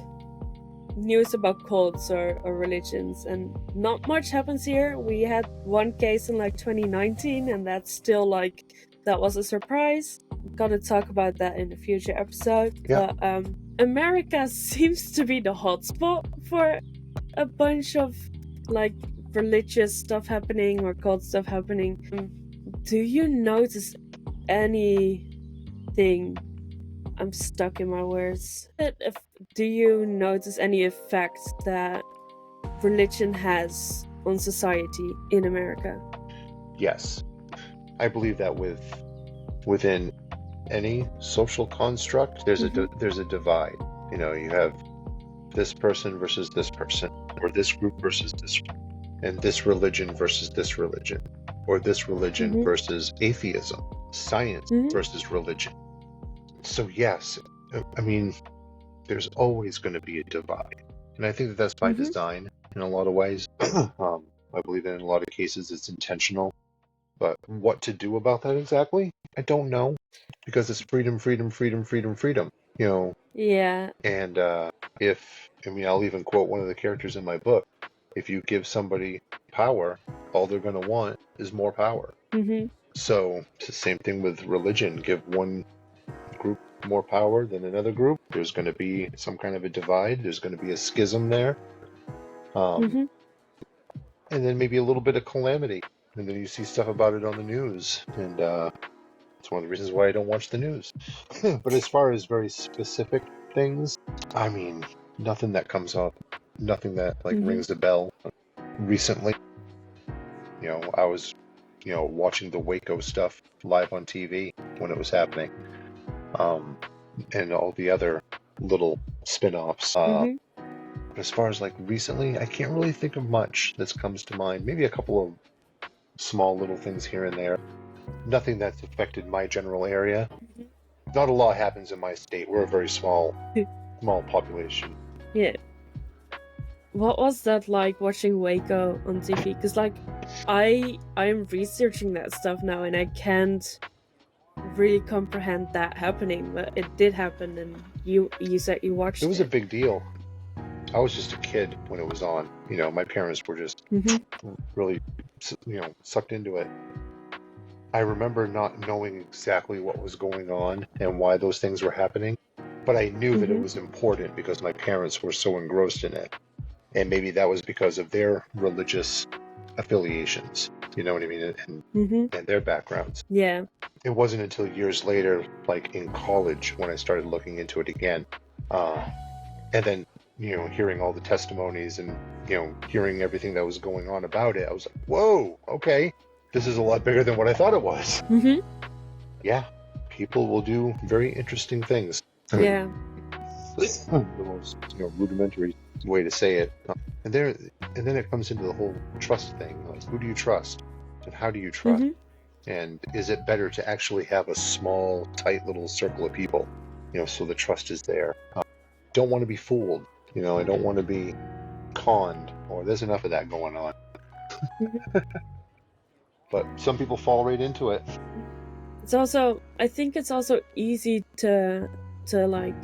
news about cults or religions, and not much happens here. We had one case in like 2019, and that's still like, that was a surprise. Gonna talk about that in a future episode. Yeah. But America seems to be the hotspot for a bunch of like religious stuff happening or cult stuff happening. Do you notice anything? I'm stuck in my words. Do you notice any effects that religion has on society in America? Yes. I believe that within any social construct, there's a divide. You know, you have this person versus this person, or this group versus this group, and this religion versus this religion, or this religion versus atheism, science versus religion. So yes, I mean, there's always going to be a divide, and I think that that's by design in a lot of ways. I believe that in a lot of cases it's intentional, but what to do about that exactly, I don't know, because it's freedom, freedom, freedom, freedom, freedom. You know. Yeah. And I'll even quote one of the characters in my book. If you give somebody power, all they're going to want is more power. So it's the same thing with religion. Give one group more power than another group, there's going to be some kind of a divide. There's going to be a schism there. And then maybe a little bit of calamity. And then you see stuff about it on the news. And it's one of the reasons why I don't watch the news. But as far as very specific things, I mean, nothing that comes up, nothing that like rings a bell. Recently, you know, I was, watching the Waco stuff live on TV when it was happening, and all the other little spin-offs. But as far as like recently, I can't really think of much that comes to mind. Maybe a couple of small little things here and there. Nothing that's affected my general area. Not a lot happens in my state. We're a very small population. Yeah. What was that like watching Waco on TV? Because like, I'm researching that stuff now, and I can't really comprehend that happening, but it did happen, and you said you watched it. It was a big deal. I was just a kid when it was on. You know, my parents were just really, sucked into it. I remember not knowing exactly what was going on and why those things were happening, but I knew that it was important because my parents were so engrossed in it. And maybe that was because of their religious affiliations, you know what I mean, and their backgrounds. Yeah. It wasn't until years later, like in college, when I started looking into it again. And then, hearing all the testimonies and, hearing everything that was going on about it, I was like, whoa, okay, this is a lot bigger than what I thought it was. Yeah, people will do very interesting things. Yeah. The most rudimentary way to say it. And there, and then it comes into the whole trust thing. Like, who do you trust, and how do you trust? Mm-hmm. And is it better to actually have a small, tight little circle of people, so the trust is there? Don't want to be fooled. I don't want to be conned, or there's enough of that going on. Mm-hmm. But some people fall right into it. I think it's also easy to like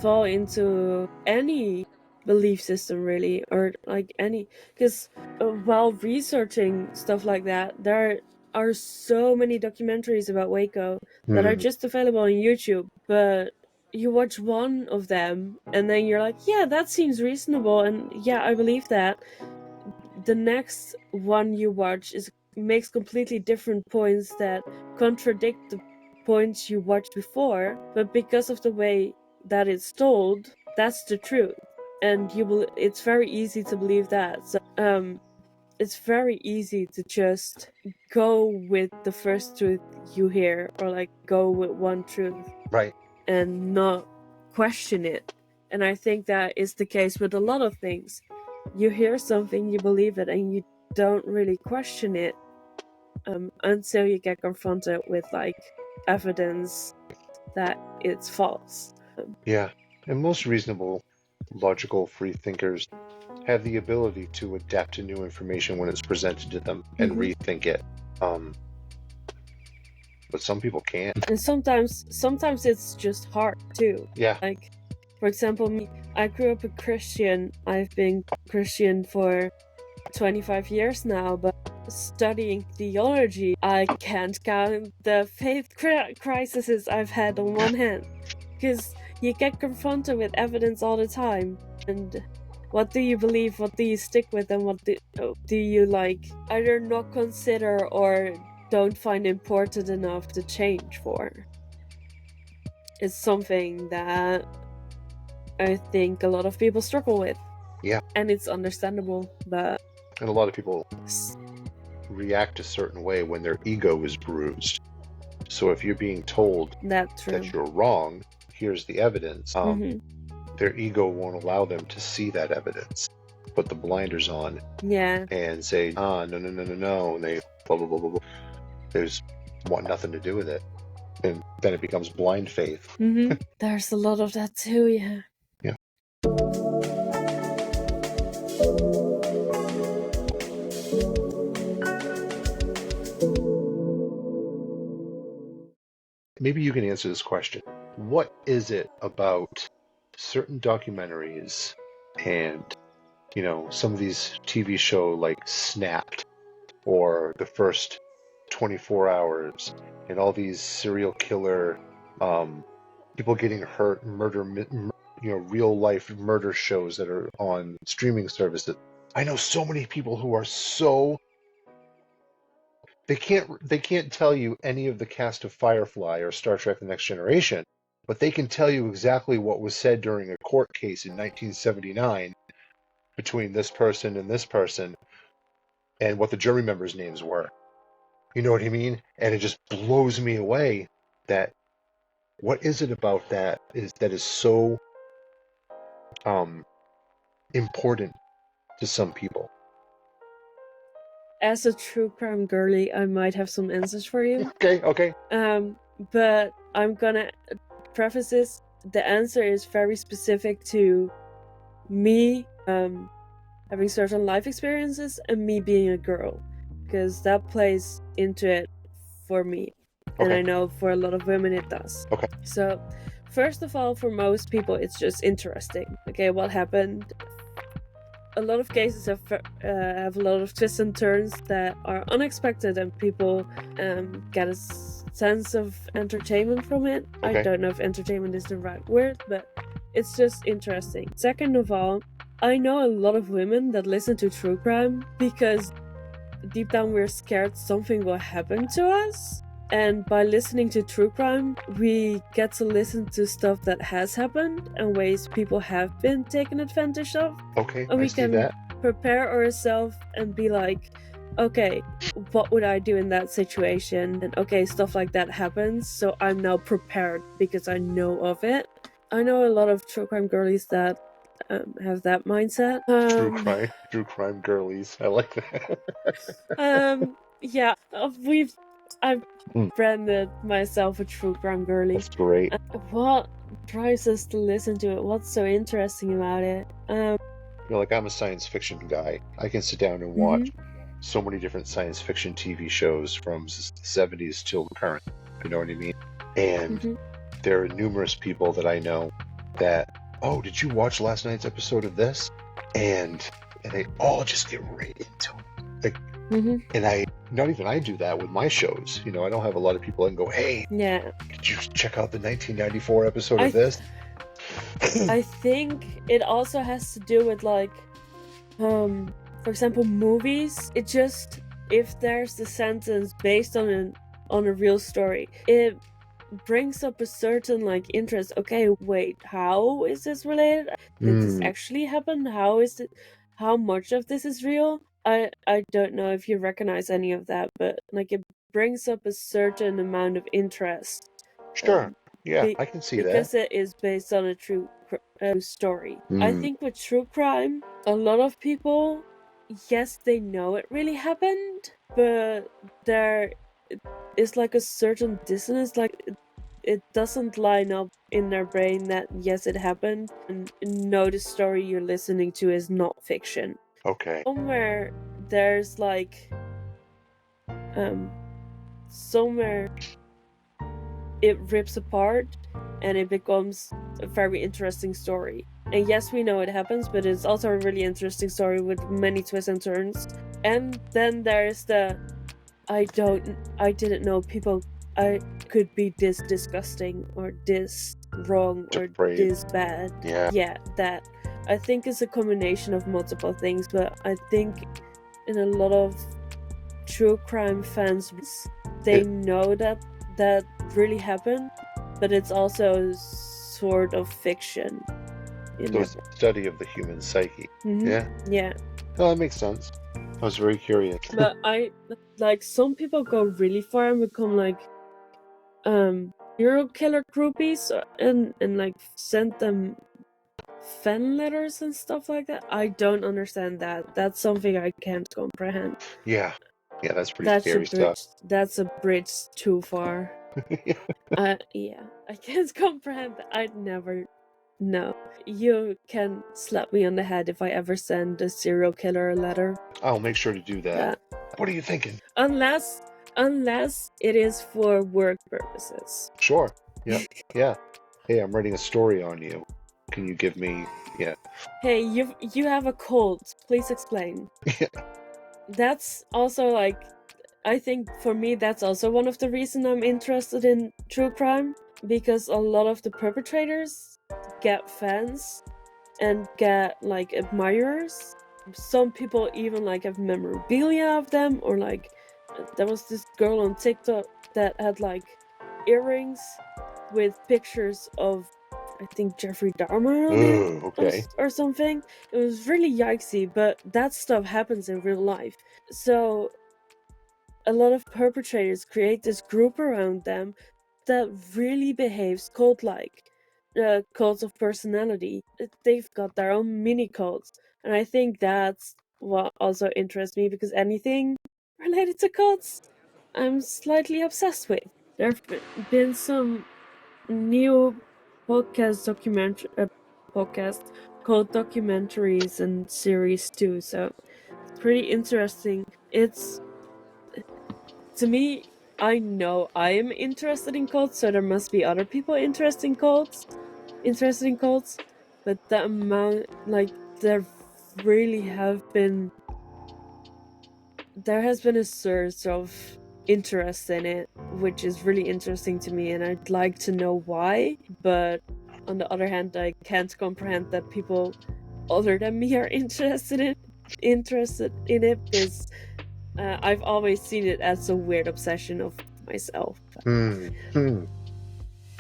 fall into any belief system, really, or like any, because while researching stuff like that, there are so many documentaries about Waco that are just available on YouTube, but you watch one of them and then you're like, yeah, that seems reasonable, and yeah, I believe that. The next one you watch makes completely different points that contradict the points you watched before, but because of the way that it's told, that's the truth, and it's very easy to believe that. So it's very easy to just go with the first truth you hear, or like go with one truth, Right. and not question it. And I think that is the case with a lot of things. You hear something, you believe it, and you don't really question it until you get confronted with like evidence that it's false. Yeah. And most reasonable, logical, free thinkers have the ability to adapt to new information when it's presented to them and rethink it. But some people can't. And sometimes it's just hard too. Yeah. Like, for example, me, I grew up a Christian. I've been Christian for 25 years now, but studying theology, I can't count the faith crises I've had on one hand, because you get confronted with evidence all the time, and what do you believe, what do you stick with, and what do you like either not consider or don't find important enough to change for? It's something that I think a lot of people struggle with. Yeah. And it's understandable, but... And a lot of people react a certain way when their ego is bruised. So if you're being told that you're wrong, here's the evidence, their ego won't allow them to see that evidence. Put the blinders on, and say, no, and they blah, blah, blah, blah, blah. They just want nothing to do with it. And then it becomes blind faith. There's a lot of that too, yeah. Yeah. Maybe you can answer this question. What is it about certain documentaries and, some of these TV shows like Snapped or The First 24 Hours and all these serial killer, people getting hurt, murder, real life murder shows that are on streaming services? I know so many people who are they can't tell you any of the cast of Firefly or Star Trek The Next Generation, but they can tell you exactly what was said during a court case in 1979 between this person and what the jury members' names were. You know what I mean? And it just blows me away that what is it about that is so important to some people? As a true crime girly, I might have some answers for you. Okay. But I'm gonna preface this. The answer is very specific to me having certain life experiences and me being a girl, because that plays into it for me. And I know for a lot of women it does. Okay. So, first of all, for most people, it's just interesting. Okay, what happened? A lot of cases have a lot of twists and turns that are unexpected, and people get a sense of entertainment from it. I don't know if entertainment is the right word, but it's just interesting. Second of all, I know a lot of women that listen to true crime because deep down we're scared something will happen to us. And by listening to true crime, we get to listen to stuff that has happened and ways people have been taken advantage of. Okay, and we can prepare ourselves and be like, okay, what would I do in that situation? And okay, stuff like that happens, so I'm now prepared because I know of it. I know a lot of true crime girlies that have that mindset. True crime girlies. I like that. Yeah, I've Mm. branded myself a true crime girly. That's great. What drives us to listen to it? What's so interesting about it? Like I'm a science fiction guy. I can sit down and watch so many different science fiction TV shows from the 70s till current. You know what I mean? And there are numerous people that I know that, oh, did you watch last night's episode of this? And they all just get right into it. Like, and I do that with my shows. I don't have a lot of people that can go, hey, did you check out the 1994 episode of this? I think it also has to do with, like, for example, movies. It just, if there's the sentence based on a real story, it brings up a certain, like, interest. Okay, wait, how is this related? Did this actually happen? How much of this is real? I don't know if you recognize any of that, but, like, it brings up a certain amount of interest. Sure. I can see that. Because it is based on a true story. I think with true crime, a lot of people, yes, they know it really happened, but there is, like, a certain dissonance, like, it doesn't line up in their brain that, yes, it happened, and no, the story you're listening to is not fiction. Okay. Somewhere there's, like, somewhere it rips apart and it becomes a very interesting story. And yes, we know it happens, but it's also a really interesting story with many twists and turns. And then there's the I didn't know people could be this disgusting or this wrong or this bad. Yeah, that I think is a combination of multiple things, but I think in a lot of true crime fans, they know that really happened, but it's also sort of fiction. So it's a study of the human psyche. Yeah. Oh, that makes sense. I was very curious. But some people go really far and become, like, serial killer groupies and like send them fan letters and stuff like that. I don't understand that. That's something I can't comprehend. Yeah, that's pretty scary stuff. That's a bridge too far. I can't comprehend that. I'd never. No, you can slap me on the head if I ever send a serial killer a letter. I'll make sure to do that. What are you thinking? Unless it is for work purposes. Sure. Yeah. Hey, I'm writing a story on you. Can you give me? Yeah. Hey, you have a cold. Please explain. Yeah. That's also, like, I think for me that's also one of the reasons I'm interested in true crime, because a lot of the perpetrators get fans and get, like, admirers. Some people even, like, have memorabilia of them, or, like, there was this girl on TikTok that had, like, earrings with pictures of, I think, Jeffrey Dahmer on it or something. It was really yikesy, but that stuff happens in real life. So a lot of perpetrators create this group around them that really behaves cult-like. Cults of personality. They've got their own mini cults. And I think that's what also interests me, because anything related to cults, I'm slightly obsessed with. There have been some new podcast called Documentaries and Series 2, so it's pretty interesting. It's, to me, I know I am interested in cults, so there must be other people interested in cults, but the amount, like, there has been a surge of interest in it, which is really interesting to me, and I'd like to know why. But on the other hand, I can't comprehend that people other than me are interested in it, because I've always seen it as a weird obsession of myself.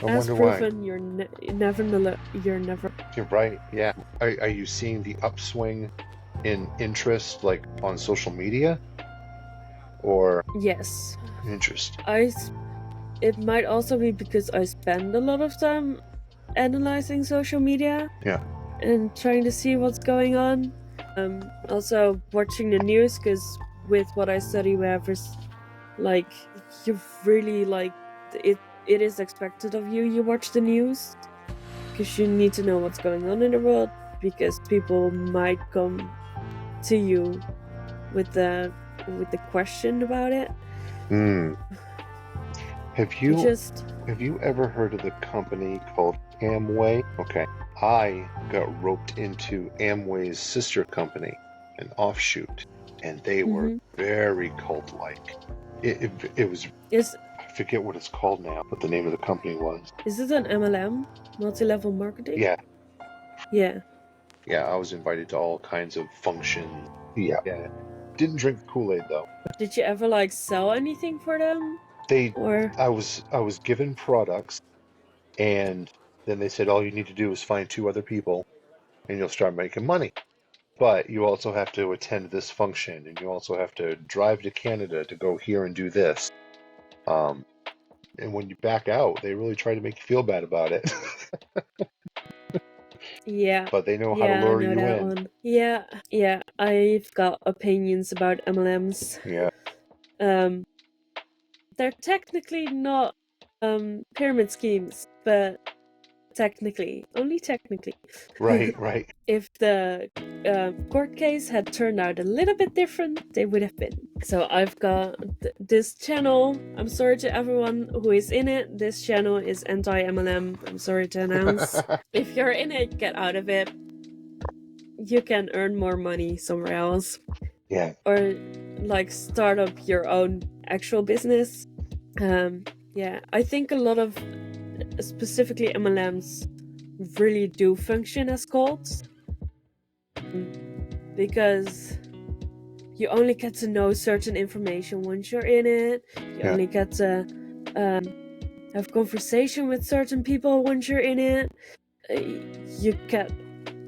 As proven, you're never. You're right. Yeah. Are you seeing the upswing in interest, like, on social media? Or yes. Interesting. It might also be because I spend a lot of time analyzing social media. Yeah. and trying to see what's going on. Also watching the news, because with what I study, we have like you really like it. It is expected of you. You watch the news because you need to know what's going on in the world, because people might come to you with the question about it. Have You you just ever heard of the company called Amway? Okay. I got roped into Amway's sister company, an offshoot, and they were very cult-like. It was, is I forget what it's called now, what the name of the company was. it an MLM, multi-level marketing? Yeah, Yeah. I was invited to all kinds of functions. Yeah. Didn't drink the Kool-Aid though. Did you ever like sell anything for them? Or I was given products, and then they said all you need to do is find 2 other people, and you'll start making money. But you also have to attend this function, and you also have to drive to Canada to go here and do this. And when you back out, they really try to make you feel bad about it. yeah. But they know how to Yeah, I lure know you that in. one. Yeah, I've got opinions about MLMs. Yeah. They're technically not pyramid schemes, but only technically. Right. If the court case had turned out a little bit different, they would have been. So I've got this channel. I'm sorry to everyone who is in it. This channel is anti-MLM. I'm sorry to announce. If you're in it, get out of it. You can earn more money somewhere else. Yeah. Or like start up your own actual business. Yeah, I think a lot of specifically MLMs really do function as cults, because you only get to know certain information once you're in it. You only get to have conversation with certain people once you're in it. You get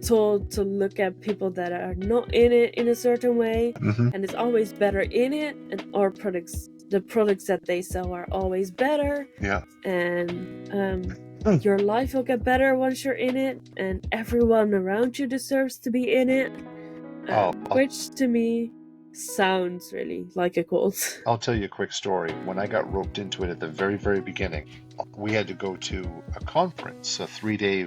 told to look at people that are not in it in a certain way, and it's always better in it, and our products, the products that they sell, are always better. Yeah. And your life will get better once you're in it, and everyone around you deserves to be in it. Which to me sounds really like a cult. I'll tell you a quick story. When I got roped into it at the very, very beginning, we had to go to a conference, a 3-day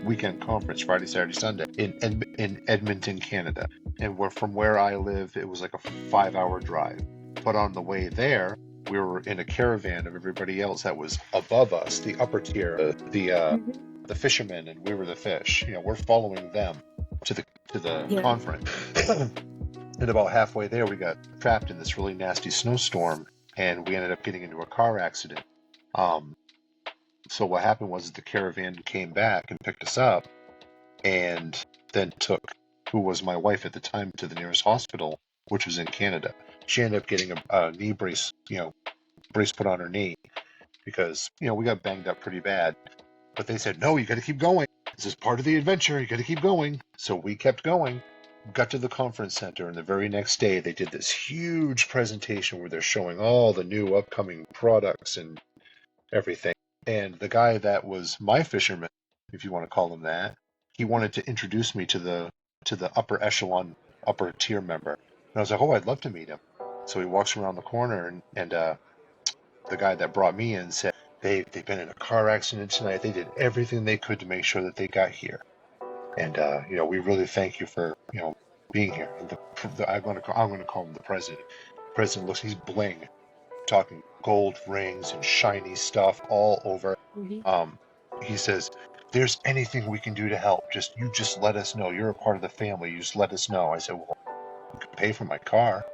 weekend conference, Friday, Saturday, Sunday, in Edmonton, Canada. And from where I live, it was like a 5-hour drive. But on the way there, we were in a caravan of everybody else that was above us, the upper tier, the fishermen, and we were the fish. You know, we're following them to the conference. And about halfway there, we got trapped in this really nasty snowstorm, and we ended up getting into a car accident. So what happened was the caravan came back and picked us up, and then took who was my wife at the time to the nearest hospital, which was in Canada. She ended up getting a knee brace, brace put on her knee, because, we got banged up pretty bad. But they said, no, you got to keep going. This is part of the adventure. You got to keep going. So we kept going. Got to the conference center, and the very next day they did this huge presentation where they're showing all the new upcoming products and everything. And the guy that was my fisherman, if you want to call him that, he wanted to introduce me to the upper echelon, upper tier member. And I was like, oh, I'd love to meet him. So he walks around the corner, and the guy that brought me in said, they've been in a car accident tonight. They did everything they could to make sure that they got here. And we really thank you for being here. And I'm going to call him the president. The president looks, he's bling, talking gold rings and shiny stuff all over. He says, "There's anything we can do to help. You just let us know. You're a part of the family. You just let us know." I said, "Well, you can pay for my car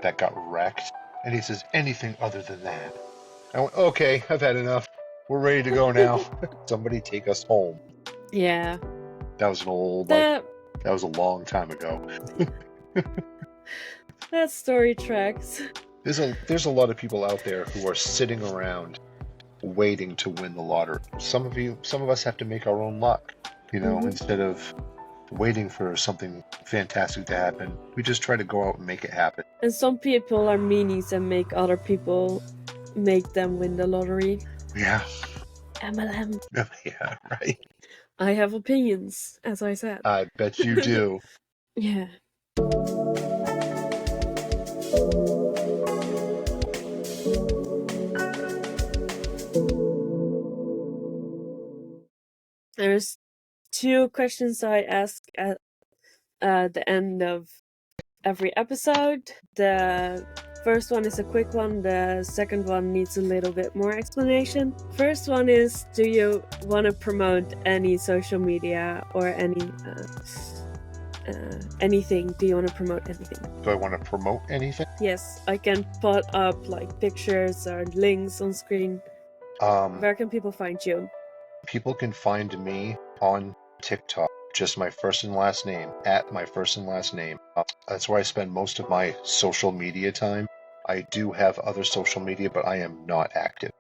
that got wrecked." And he says, "Anything other than that." I went, "Okay, I've had enough. We're ready to go now. Somebody take us home." Yeah. That was an old, that was a long time ago. That story tracks. There's a lot of people out there who are sitting around waiting to win the lottery. Some of us have to make our own luck, instead of waiting for something fantastic to happen. We just try to go out and make it happen. And some people are meanies and make other people make them win the lottery. Yeah. MLM. Yeah, right. I have opinions, as I said. I bet you do. Yeah. There's 2 questions I ask at the end of every episode. The first one is a quick one. The second one needs a little bit more explanation. First one is, do you want to promote any social media or anything? Do you want to promote anything? Do I want to promote anything? Yes, I can put up like pictures or links on screen. Where can people find you? People can find me on TikTok, just my first and last name, at my first and last name. That's where I spend most of my social media time. I do have other social media, but I am not active.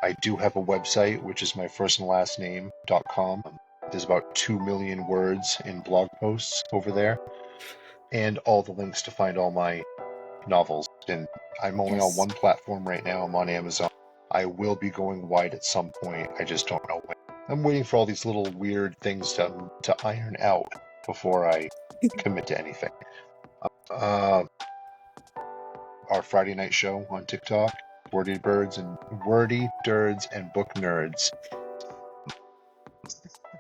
I do have a website, which is my first and last name.com. There's about 2 million words in blog posts over there, and all the links to find all my novels. And I'm only on one platform right now. I'm on Amazon. I will be going wide at some point. I just don't know when. I'm waiting for all these little weird things to iron out before I commit to anything. Our Friday night show on TikTok, Wordy Birds and Book Nerds.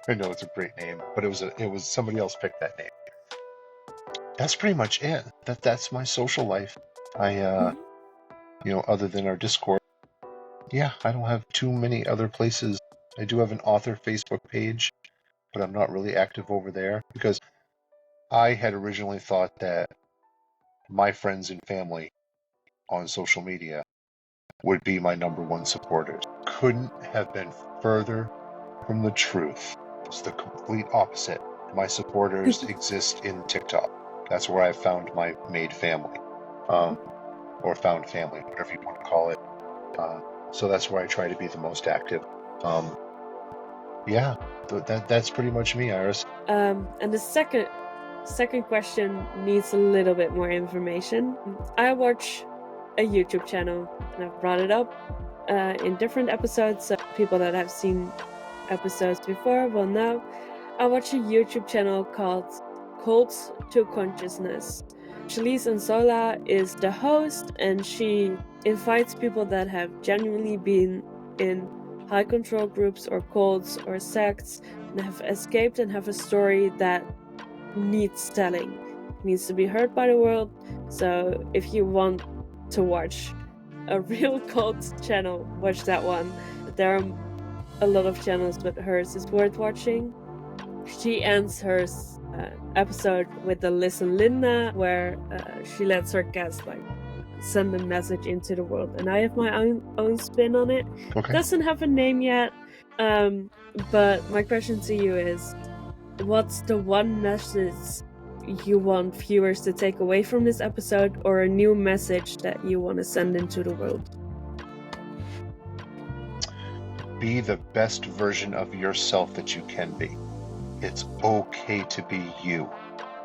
I know it's a great name, but it was somebody else picked that name. That's pretty much it. That's my social life. I other than our Discord, I don't have too many other places. I do have an author Facebook page, but I'm not really active over there because I had originally thought that my friends and family on social media would be my number one supporters. Couldn't have been further from the truth. It's the complete opposite. My supporters exist in TikTok. That's where I found my made family, or found family, whatever you want to call it. So that's where I try to be the most active. That's pretty much me, Iris. And the second question needs a little bit more information. I watch a YouTube channel, and I've brought it up in different episodes, so people that have seen episodes before will know. I watch a YouTube channel called Culty Consciousness. Shalise Ansola is the host, and she invites people that have genuinely been in high control groups or cults or sects and have escaped and have a story that needs telling, needs to be heard by the world. So if you want to watch a real cult channel, watch that one. There are a lot of channels, but hers is worth watching. She ends her episode with a Listen Linda, where she lets her guests send a message into the world, and I have my own spin on it. Okay. Doesn't have a name yet, but my question to you is, what's the one message you want viewers to take away from this episode, or a new message that you want to send into the world? Be the best version of yourself that you can be. It's okay to be you,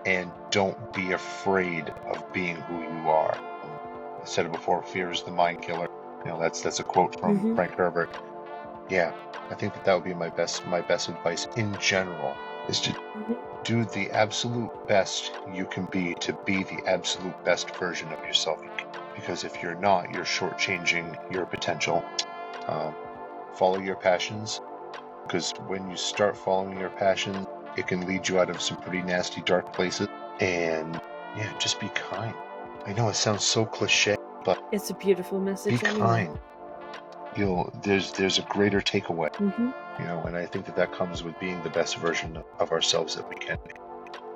and don't be afraid of being who you are. I said it before, fear is the mind killer. That's a quote from Frank Herbert. Yeah, I think that would be my best advice in general, is to do the absolute best you can be, to be the absolute best version of yourself you can. Because if you're not, you're shortchanging your potential. Follow your passions, because when you start following your passions, it can lead you out of some pretty nasty, dark places. And just be kind. I know it sounds so cliche, but it's a beautiful message. Be kind. There's a greater takeaway. And I think that comes with being the best version of ourselves that we can be.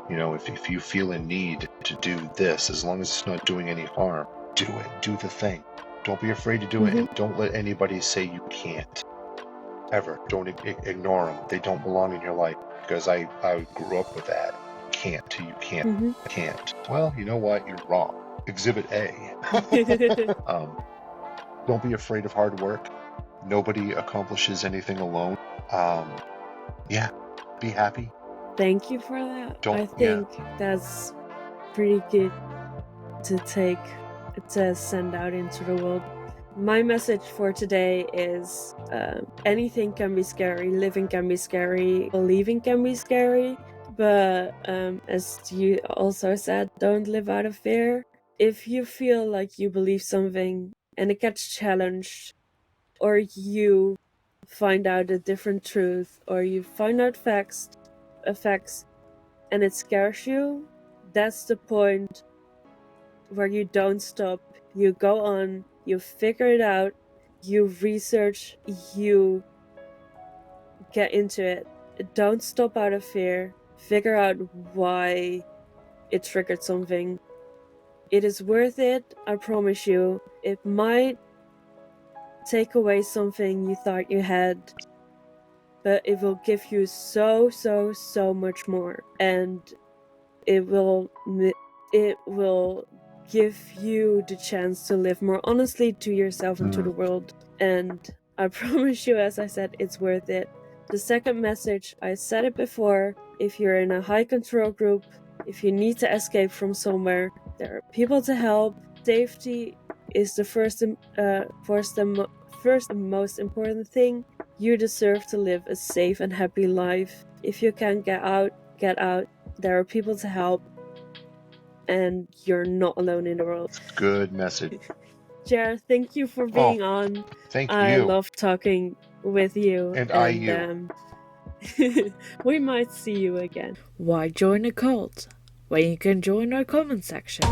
If you feel a need to do this, as long as it's not doing any harm, do it. Do the thing. Don't be afraid to do it, and don't let anybody say you can't. Ever. Don't ignore them. They don't belong in your life, because I grew up with that. You can't. Well, you know what? You're wrong. Exhibit A. Don't be afraid of hard work. Nobody accomplishes anything alone. Be happy. Thank you for that. I think that's pretty good to send out into the world. My message for today is anything can be scary, living can be scary, believing can be scary, but as you also said, don't live out of fear. If you feel like you believe something and it gets challenged, or you find out a different truth, or you find out facts and it scares you, that's the point where you don't stop. You go on, you figure it out, you research, you get into it. Don't stop out of fear. Figure out why it triggered something. It is worth it, I promise you. It might take away something you thought you had, but it will give you so much more. And it will give you the chance to live more honestly to yourself and to the world. And I promise you, as I said, it's worth it. The second message, I said it before, if you're in a high control group, if you need to escape from somewhere, there are people to help. Safety is the first and most important thing. You deserve to live a safe and happy life. If you can't get out, get out. There are people to help, and you're not alone in the world. Good message. Jer, thank you for being on. Thank I you. love talking with you. And We might see you again. Why join a cult when you can join our comment section?